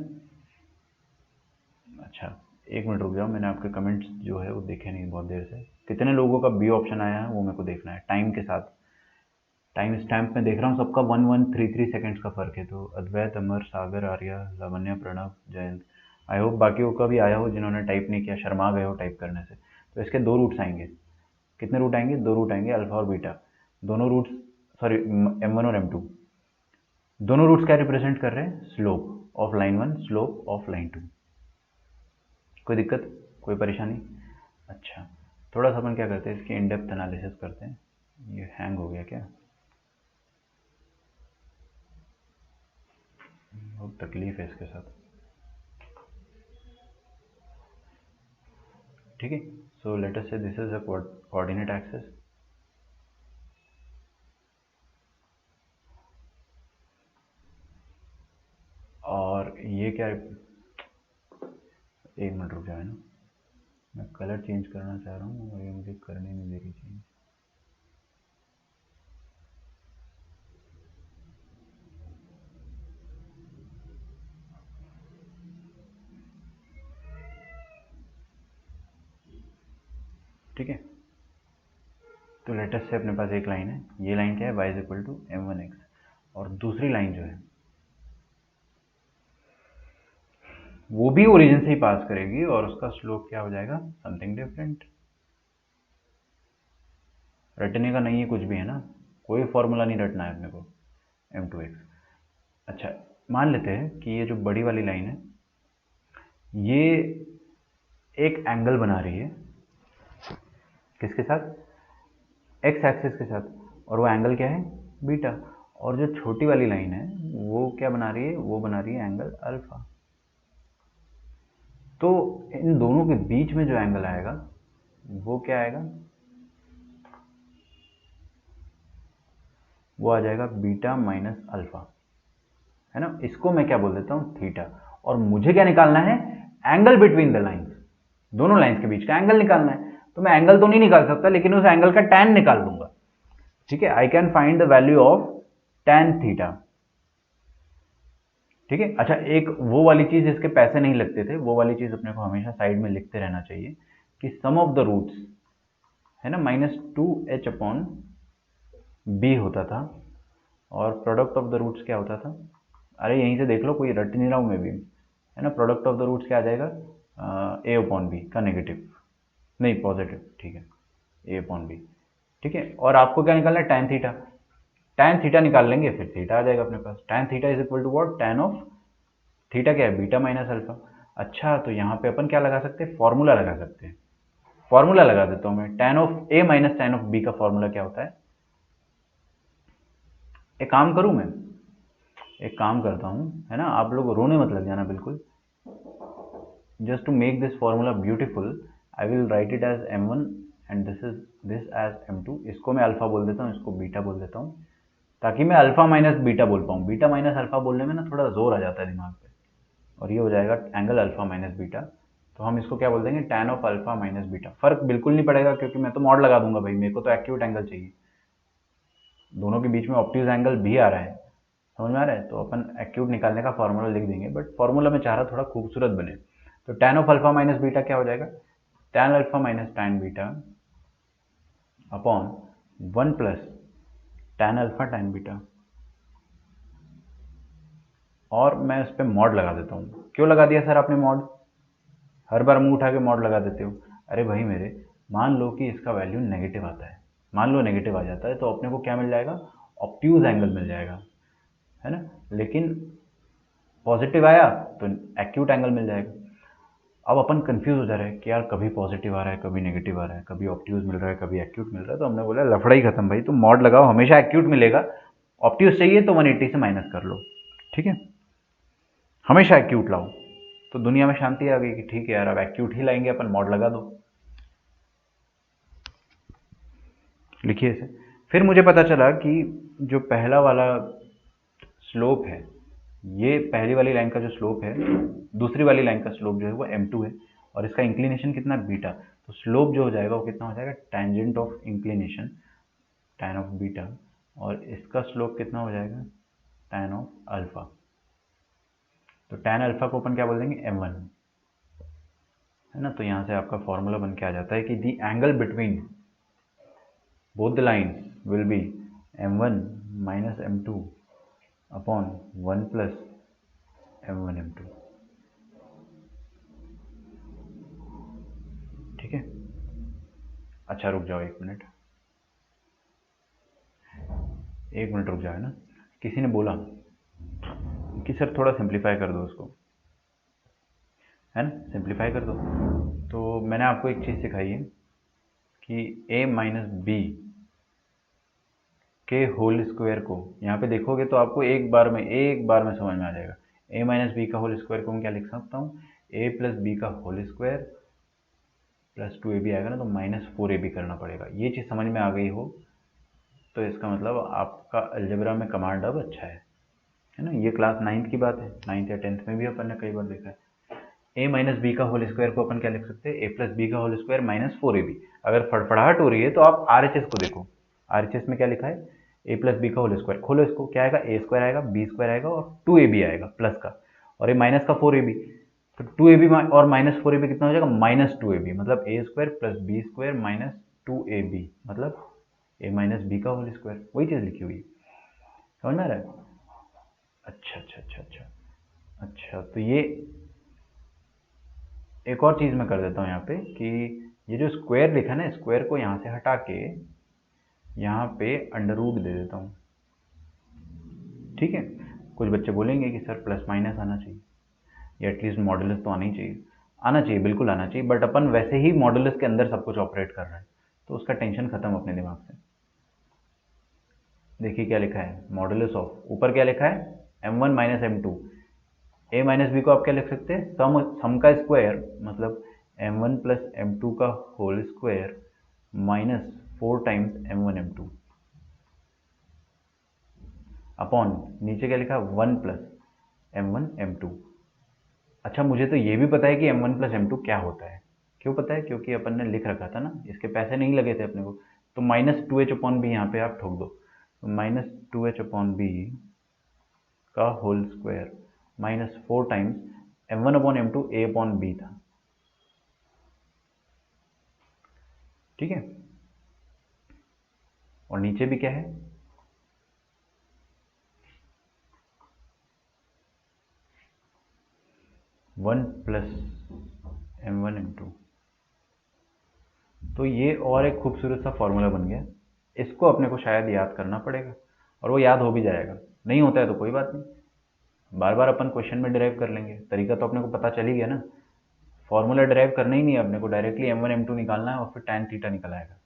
अच्छा एक मिनट रुक जाओ, मैंने आपके कमेंट्स जो है वो देखे नहीं बहुत देर से। कितने लोगों का बी ऑप्शन आया है वो मेरे को देखना है टाइम के साथ। टाइम स्टैम्प में देख रहा हूँ सबका 1133 सेकंड्स का फर्क है। तो अद्वैत, अमर, सागर, आर्या, लावण्य, प्रणव, जयंत, आई होप बाकियों का भी आया हो जिन्होंने टाइप नहीं किया, शर्मा गए हो टाइप करने से। तो इसके दो रूट्स आएंगे। कितने रूट आएंगे? दो रूट आएंगे, अल्फा और बीटा। दोनों रूट्स, सॉरी m1 और m2, दोनों रूट्स क्या रिप्रेजेंट कर रहे हैं? Slope of line 1, slope of line 2। कोई दिक्कत, कोई परेशानी? अच्छा थोड़ा सा अपन क्या करते हैं, इसकी इन डेप्थ एनालिसिस करते हैं। ये हैंग हो गया क्या? बहुत तकलीफ है इसके साथ। ठीक है, सो लेट अस से this is a coordinate axis, और ये क्या है? एक मिनट रुक जाए ना, मैं कलर चेंज करना चाह रहा हूँ और ये मुझे करने नहीं दे रही चेंज। ठीक है, तो लेटेस्ट से अपने पास एक लाइन है, ये लाइन क्या है? y is equal to m1x, और दूसरी लाइन जो है वो भी ओरिजिन से ही पास करेगी और उसका स्लोप क्या हो जाएगा? Something different. रटने का नहीं है कुछ भी, है ना? कोई फॉर्मूला नहीं रटना है अपने को, m2x। अच्छा मान लेते हैं कि ये जो बड़ी वाली लाइन है ये एक एंगल बना रही है, किसके साथ? एक्स एक्सिस के साथ, और वो एंगल क्या है? बीटा। और जो छोटी वाली लाइन है वो क्या बना रही है? वो बना रही है एंगल अल्फा। तो इन दोनों के बीच में जो एंगल आएगा वो क्या आएगा? वो आ जाएगा बीटा माइनस अल्फा, है ना? इसको मैं क्या बोल देता हूँ? थीटा। और मुझे क्या निकालना है? एंगल बिटवीन द लाइंस, दोनों लाइंस के बीच का एंगल निकालना है। तो मैं एंगल तो नहीं निकाल सकता लेकिन उस एंगल का टैन निकाल दूंगा। ठीक है, I can find the value of tan theta. ठीक है, अच्छा एक वो वाली चीज, इसके पैसे नहीं लगते थे, वो वाली चीज अपने को हमेशा साइड में लिखते रहना चाहिए कि सम ऑफ द रूट्स, है ना, -2h अपॉन बी होता था, और प्रोडक्ट ऑफ द रूट्स क्या होता था? अरे यहीं से देख लो, कोई रट नहीं रहा हूँ मैं भी, है ना? प्रोडक्ट ऑफ द रूट्स क्या आ जाएगा? ए अपॉन बी का नेगेटिव, नहीं पॉजिटिव, ठीक है, ए अपॉन बी। ठीक है, और आपको क्या निकालना है? Tan theta. टैन थीटा निकाल लेंगे फिर थीटा आ जाएगा अपने पास। Tan theta is equal to what? Tan of theta क्या है? Beta minus alpha. अच्छा तो यहाँ पे अपन क्या लगा सकते हैं? फॉर्मूला लगा सकते हैं। फॉर्मूला लगा देता हूँ मैं, tan of a minus tan of b का फॉर्मूला क्या होता है? एक काम करूँ मैं, एक काम करता हूँ, है ना? आप लोग रोने मत लग जाना बिल्कुल। Just to make this formula beautiful I will write it as m1 and this as m2। इसको मैं अल्फा बोल देता हूँ, इसको बीटा बोल देता हूँ, ताकि मैं अल्फा माइनस बीटा बोल पाऊँ। बीटा माइनस अल्फा बोलने में ना थोड़ा जोर आ जाता है दिमाग पे, और ये हो जाएगा एंगल अल्फा माइनस बीटा। तो हम इसको क्या बोल देंगे? Tan of alpha minus beta. फर्क बिल्कुल नहीं पड़ेगा क्योंकि मैं तो मॉड लगा दूंगा भाई, मेरे को तो एक्यूट एंगल चाहिए। दोनों के बीच में ऑब्ट्यूज एंगल भी आ रहा है, समझ में आ रहा है? तो अपन एक्यूट निकालने का फॉर्मूला लिख देंगे, बट फॉर्मूला में चाह रहा थोड़ा खूबसूरत बने। तो tan of alpha minus beta क्या हो जाएगा? Tan alpha minus tan beta upon 1 plus tan alpha tan beta. और मैं उस पर मॉड लगा देता हूँ। क्यों लगा दिया सर आपने मॉड? हर बार मुंह उठा के मॉड लगा देते हो। अरे भाई मेरे, मान लो कि इसका वैल्यू नेगेटिव आता है, मान लो नेगेटिव आ जाता है, तो अपने को क्या मिल जाएगा? ऑब्ट्यूज एंगल मिल जाएगा, है ना? लेकिन पॉजिटिव आया तो एक्यूट एंगल मिल जाएगा। अब अपन कंफ्यूज हो जा रहे हैं कि यार कभी पॉजिटिव आ रहा है, कभी नेगेटिव आ रहा है, कभी ऑब्ट्यूज मिल रहा है, कभी एक्यूट मिल रहा है। तो हमने बोला लफड़ा ही खत्म भाई, तुम मॉड लगाओ, हमेशा एक्यूट मिलेगा। ऑब्ट्यूज चाहिए तो 180 से माइनस कर लो, ठीक है, हमेशा एक्यूट लाओ। तो दुनिया में शांति आ गई कि ठीक है यार, अब एक्यूट ही लाएंगे अपन, मॉड लगा दो। लिखिए इसे। फिर मुझे पता चला कि जो पहला वाला स्लोप है, ये पहली वाली लाइन का जो स्लोप है, दूसरी वाली लाइन का स्लोप जो है वो m2 है, और इसका इंक्लिनेशन कितना, बीटा। तो स्लोप जो हो जाएगा वो कितना हो जाएगा, tangent of inclination tan of beta, और इसका स्लोप कितना हो जाएगा, tan ऑफ अल्फा। तो tan अल्फा को अपन क्या बोल देंगे, m1, है ना। तो यहाँ से आपका फॉर्मूला बन के आ जाता है कि दी angle between both the lines will be m1 minus m2 upon 1 plus m1 m2, ठीक है। अच्छा रुक जाओ, एक मिनट रुक जाओ, है ना। किसी ने बोला कि सर थोड़ा सिंप्लीफाई कर दो उसको, है ना, सिंप्लीफाई कर दो। तो मैंने आपको एक चीज़ सिखाई है कि a माइनस बी के होल स्क्वायर को यहाँ पे देखोगे तो आपको एक बार में समझ में आ जाएगा। a माइनस बी का होल स्क्वायर को मैं क्या लिख सकता हूँ, a प्लस बी का होल स्क्वायर प्लस 2ab आएगा ना, तो माइनस 4ab करना पड़ेगा। ये चीज़ समझ में आ गई हो तो इसका मतलब आपका अलजेब्रा में कमांड अब अच्छा है ना। ये क्लास 9th की बात है, 9th या 10th में भी अपन ने कई बार देखा है। a माइनस बी का होल स्क्वायर को अपन क्या लिख सकते हैं, a प्लस बी का होल स्क्वायर माइनस 4ab। अगर फड़फड़ाहट हो रही है तो आप RHS को देखो, RHS में क्या लिखा है, a प्लस बी का होल स्क्वायर, खोलो इसको, क्या आएगा, a स्क्वायर आएगा, b स्क्वायर आएगा और 2ab आएगा प्लस का, और ये माइनस का 4ab। तो 2ab और माइनस 4ab कितना हो जाएगा, माइनस 2ab, मतलब a square plus b square minus 2ab, मतलब a माइनस बी का होल स्क्वायर, वही चीज़ लिखी हुई है। समझ में आ रहा है। अच्छा अच्छा अच्छा अच्छा अच्छा, तो ये एक और चीज़ मैं कर देता हूँ यहाँ पे कि ये जो स्क्वायर लिखा है ना, स्क्वायर को यहाँ से हटा के यहाँ पे अंडर रूट दे देता हूँ, ठीक है। कुछ बच्चे बोलेंगे कि सर प्लस माइनस आना चाहिए, या एटलीस्ट मॉडुलस तो आना ही चाहिए। आना चाहिए, बिल्कुल आना चाहिए, बट अपन वैसे ही मॉडुलस के अंदर सब कुछ ऑपरेट कर रहे हैं, तो उसका टेंशन खत्म अपने दिमाग से। देखिए क्या लिखा है, मॉडुलस ऑफ, ऊपर क्या लिखा है, m1 minus m2। a minus B को आप क्या लिख सकते हैं, सम का स्क्वायर, मतलब m1 प्लस m2 का whole square minus 4 times m1 m2 upon नीचे क्या लिखा, 1 प्लस m1 m2। अच्छा, मुझे तो ये भी पता है कि m1 प्लस m2 क्या होता है। क्यों पता है, क्योंकि अपन ने लिख रखा था ना, इसके पैसे नहीं लगे थे अपने को। तो माइनस 2h अपॉन बी यहाँ पे आप ठोक दो, तो माइनस 2h अपॉन बी का whole square minus 4 times m1 upon m2 a upon b था, ठीक है। और नीचे भी क्या है, वन प्लस m1 m2। तो ये और एक खूबसूरत सा फॉर्मूला बन गया। इसको अपने को शायद याद करना पड़ेगा, और वो याद हो भी जाएगा। नहीं होता है तो कोई बात नहीं, बार बार अपन क्वेश्चन में डिराइव कर लेंगे। तरीका तो अपने को पता चल ही गया ना। फॉर्मूला डिराइव करना ही नहीं है अपने को, डायरेक्टली m1 m2 निकालना है और फिर tan थीटा निकल आएगा।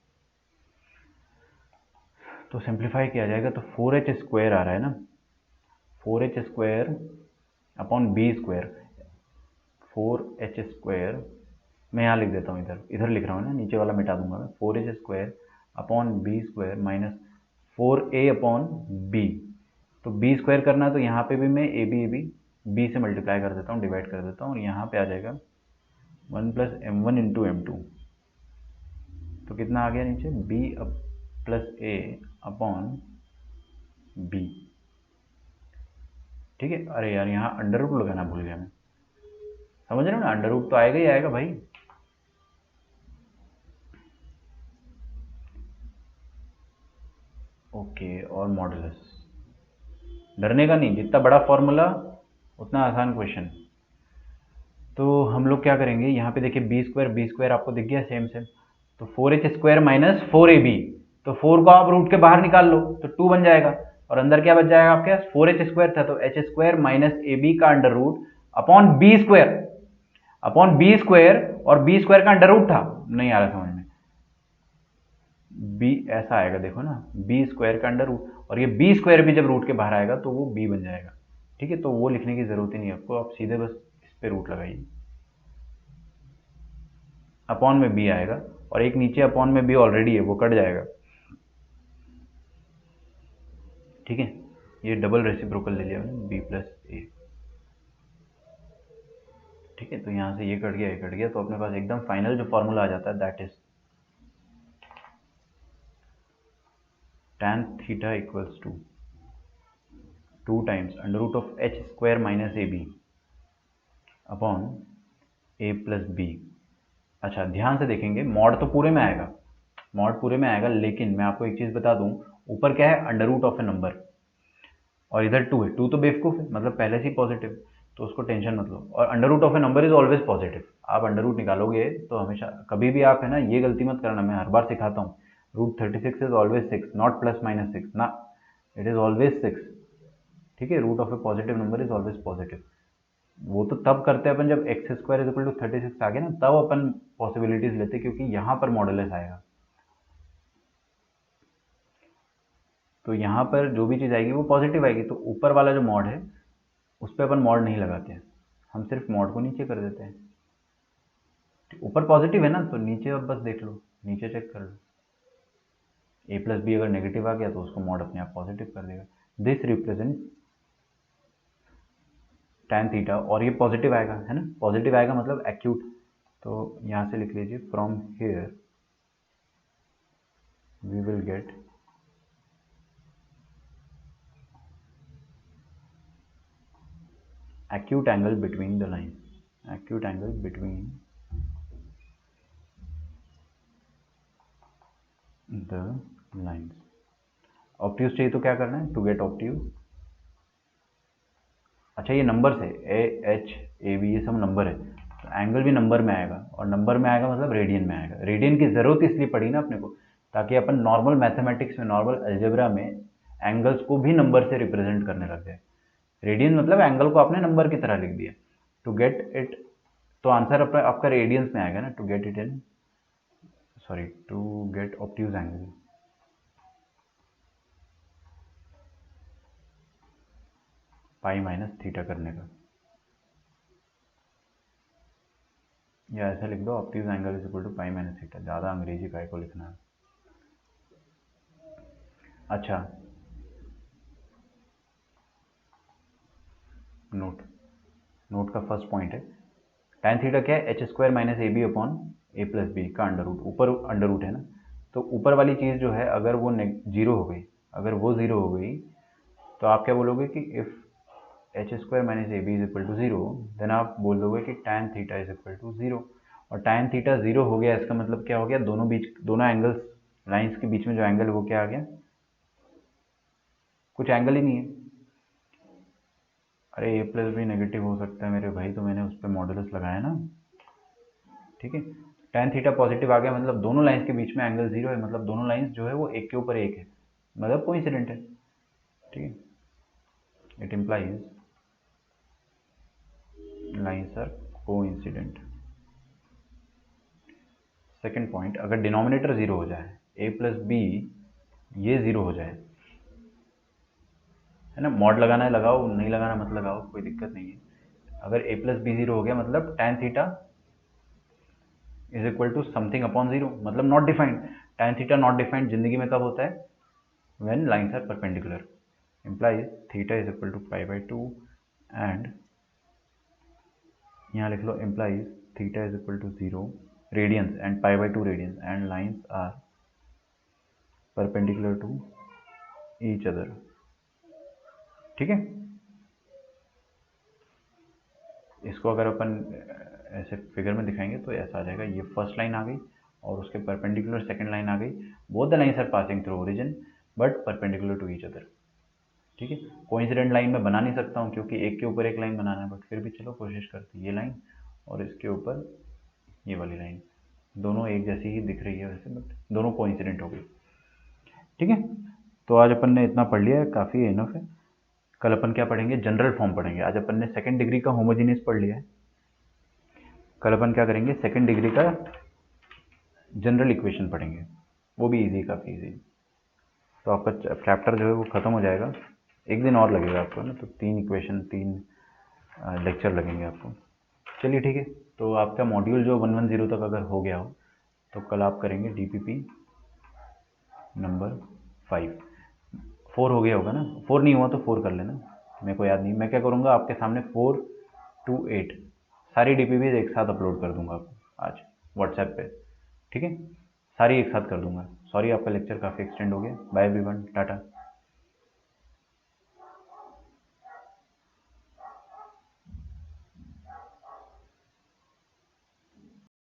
तो सिंप्लीफाई किया जाएगा तो 4h स्क्वायर आ रहा है ना, 4h square upon b square, 4h square मैं यहाँ लिख देता हूँ, इधर इधर लिख रहा हूँ ना, नीचे वाला मिटा दूंगा मैं। 4h square upon b square minus 4a upon b. तो बी स्क्वायर करना है तो यहाँ पे भी मैं बी से मल्टीप्लाई कर देता हूँ, डिवाइड कर देता हूँ, और यहाँ पे आ जाएगा 1 प्लस m1 इंटू m2। तो कितना आ गया नीचे, b plus a upon b, ठीक है। अरे यार, यहाँ अंडर रूट लगाना भूल गया मैं, समझ रहे हो ना, अंडर रूट तो आएगा ही आएगा भाई। ओके, और मॉडुलस, डरने का नहीं, जितना बड़ा फॉर्मूला उतना आसान क्वेश्चन। तो हम लोग क्या करेंगे, यहाँ पे देखिए बी स्क्वायर आपको दिख गया सेम सेम, तो 4h स्क्वायर माइनस 4ab, तो 4 को आप रूट के बाहर निकाल लो तो 2 बन जाएगा, और अंदर क्या बच जाएगा आपके पास 4h² था, तो h² माइनस AB का अंडर रूट अपॉन B² और B² का अंडर रूट था, नहीं आ रहा समझ में, बी ऐसा आएगा देखो ना, B² का अंडर रूट, और ये B² भी जब रूट के बाहर आएगा तो वो B बन जाएगा। ठीक है, तो वो लिखने की जरूरत ही नहीं है आपको, आप सीधे बस इस पे रूट लगाइए, अपॉन में B आएगा, और एक नीचे अपॉन में B ऑलरेडी है, वो कट जाएगा। ठीक है, ये डबल रेसिप्रोकल ले लिया मैंने, B प्लस ए। ठीक है, तो यहाँ से ये कट गया, ये कट गया, तो अपने पास एकदम फाइनल जो फॉर्मूला आ जाता है that is tan theta equals to 2 times under root of h² minus AB upon A plus b. अच्छा, ध्यान से देखेंगे, मॉड तो पूरे में आएगा, मॉड पूरे में आएगा, लेकिन मैं आपको एक चीज़ बता दूं, ऊपर क्या है, under root of a number, और इधर 2 है, 2 तो बेवकूफ़ है, मतलब पहले से ही पॉजिटिव, तो उसको टेंशन मत लो, और under root of a number is always positive. आप अंडर रूट निकालोगे तो हमेशा कभी भी आप है ना, ये गलती मत करना, मैं हर बार सिखाता हूँ, √36 is always 6, not plus minus 6 ना, इट इज ऑलवेज 6। ठीक है, root of a positive number is always positive. वो तो तब करते हैं अपन जब x² इज इक्वल टू 36 आ गया ना, तब अपन पॉसिबिलिटीज लेते, क्योंकि यहाँ पर मॉडुलस आएगा, तो यहाँ पर जो भी चीज़ आएगी वो पॉजिटिव आएगी, तो ऊपर वाला जो मॉड है उस पर अपन मॉड नहीं लगाते हैं, हम सिर्फ मॉड को नीचे कर देते हैं। ऊपर पॉजिटिव है ना, तो नीचे अब बस देख लो, नीचे चेक कर लो, ए प्लस बी अगर नेगेटिव आ गया तो उसको मॉड अपने आप पॉजिटिव कर देगा। दिस रिप्रेजेंट tan थीटा, और ये पॉजिटिव आएगा है ना, पॉजिटिव आएगा मतलब एक्यूट, तो यहाँ से लिख लीजिए, from here we will get acute angle between the lines, acute angle between the lines। Obtuse चाहिए तो क्या करना है, टू गेट ऑप्ट्यूज। अच्छा, ये नंबर से AH AB ये सब नंबर है, तो एंगल भी नंबर में आएगा, और नंबर में आएगा मतलब रेडियन में आएगा। रेडियन की ज़रूरत इसलिए पड़ी ना अपने को, ताकि अपन नॉर्मल मैथमेटिक्स में, नॉर्मल अलजेब्रा में एंगल्स को भी नंबर से रिप्रेजेंट करने लग जाए। रेडियन मतलब एंगल को आपने नंबर की तरह लिख दिया, टू गेट इट, तो आंसर आपका रेडियंस में आएगा ना, to get it in, sorry, to get obtuse angle, pi minus theta करने का, या ऐसा लिख दो, obtuse angle is equal to pi minus theta, ज़्यादा अंग्रेजी काय को लिखना है। अच्छा, नोट का फर्स्ट पॉइंट है, tan थीटा क्या है, h² minus AB upon A plus b का अंडर रूट, ऊपर अंडर रूट है ना, तो ऊपर वाली चीज़ जो है अगर वो जीरो हो गई, अगर वो ज़ीरो हो गई, तो आप क्या बोलोगे कि if h² minus AB is equal to zero, then आप बोल दोगे कि tan theta is equal to zero, और tan थीटा ज़ीरो हो गया, इसका मतलब क्या हो गया, दोनों एंगल्स, लाइंस के बीच में जो एंगल है वो क्या आ गया, कुछ एंगल ही नहीं है। अरे A प्लस भी नेगेटिव हो सकता है मेरे भाई, तो मैंने उस पर मॉडुलस लगाया ना। ठीक है, tan थीटा पॉजिटिव आ गया, मतलब दोनों लाइंस के बीच में एंगल जीरो है, मतलब दोनों लाइंस जो है वो एक के ऊपर एक है, मतलब कोइंसिडेंट है। ठीक है, it implies lines are coincident. Second point, अगर डिनोमिनेटर जीरो हो जाए, A प्लस बी ये जीरो हो जाए, है ना, मॉड लगाना है लगाओ, नहीं लगाना मत लगाओ, कोई दिक्कत नहीं है। अगर A प्लस बी जीरो हो गया, मतलब tan theta is equal to something upon zero, मतलब not defined. tan theta not defined जिंदगी में कब होता है, when lines are perpendicular, implies theta is equal to pi by 2, and यहाँ लिख लो, implies theta is equal to 0 radians and pi by 2 radians, and lines are perpendicular to each other। ठीक है, इसको अगर अपन ऐसे फिगर में दिखाएंगे तो ऐसा आ जाएगा, ये फर्स्ट लाइन आ गई और उसके परपेंडिकुलर सेकंड लाइन आ गई, both the lines are passing through origin but perpendicular to each other. ठीक है, कोइंसिडेंट लाइन में बना नहीं सकता हूँ क्योंकि एक के ऊपर एक लाइन बनाना है, बट फिर भी चलो कोशिश करते हैं, ये लाइन और इसके ऊपर ये वाली लाइन, दोनों एक जैसी ही दिख रही है वैसे, बट दोनों कोइंसिडेंट हो गई। ठीक है, तो आज अपन ने इतना पढ़ लिया है, काफ़ी इनफ है। कल अपन क्या पढ़ेंगे, जनरल फॉर्म पढ़ेंगे। आज अपन ने सेकंड डिग्री का होमोजीनियस पढ़ लिया है, कल अपन क्या करेंगे, सेकंड डिग्री का जनरल इक्वेशन पढ़ेंगे, वो भी इजी, काफ़ी इजी। तो आपका चैप्टर जो है वो ख़त्म हो जाएगा, एक दिन और लगेगा आपको ना, तो 3 इक्वेशन 3 लेक्चर लगेंगे आपको। चलिए ठीक है, तो आपका मॉड्यूल जो 110 तक अगर हो गया हो तो कल आप करेंगे डीपीपी नंबर 5। 4 हो गया होगा ना, 4 नहीं हुआ तो 4 कर लेना, मेरे को याद नहीं। मैं क्या करूँगा, आपके सामने 4 to 8 सारी डीपीपीज एक साथ अपलोड कर दूंगा आपको आज व्हाट्सएप पे, ठीक है, सारी एक साथ कर दूंगा। सॉरी, आपका लेक्चर काफ़ी एक्सटेंड हो गया। Bye everyone, Tata.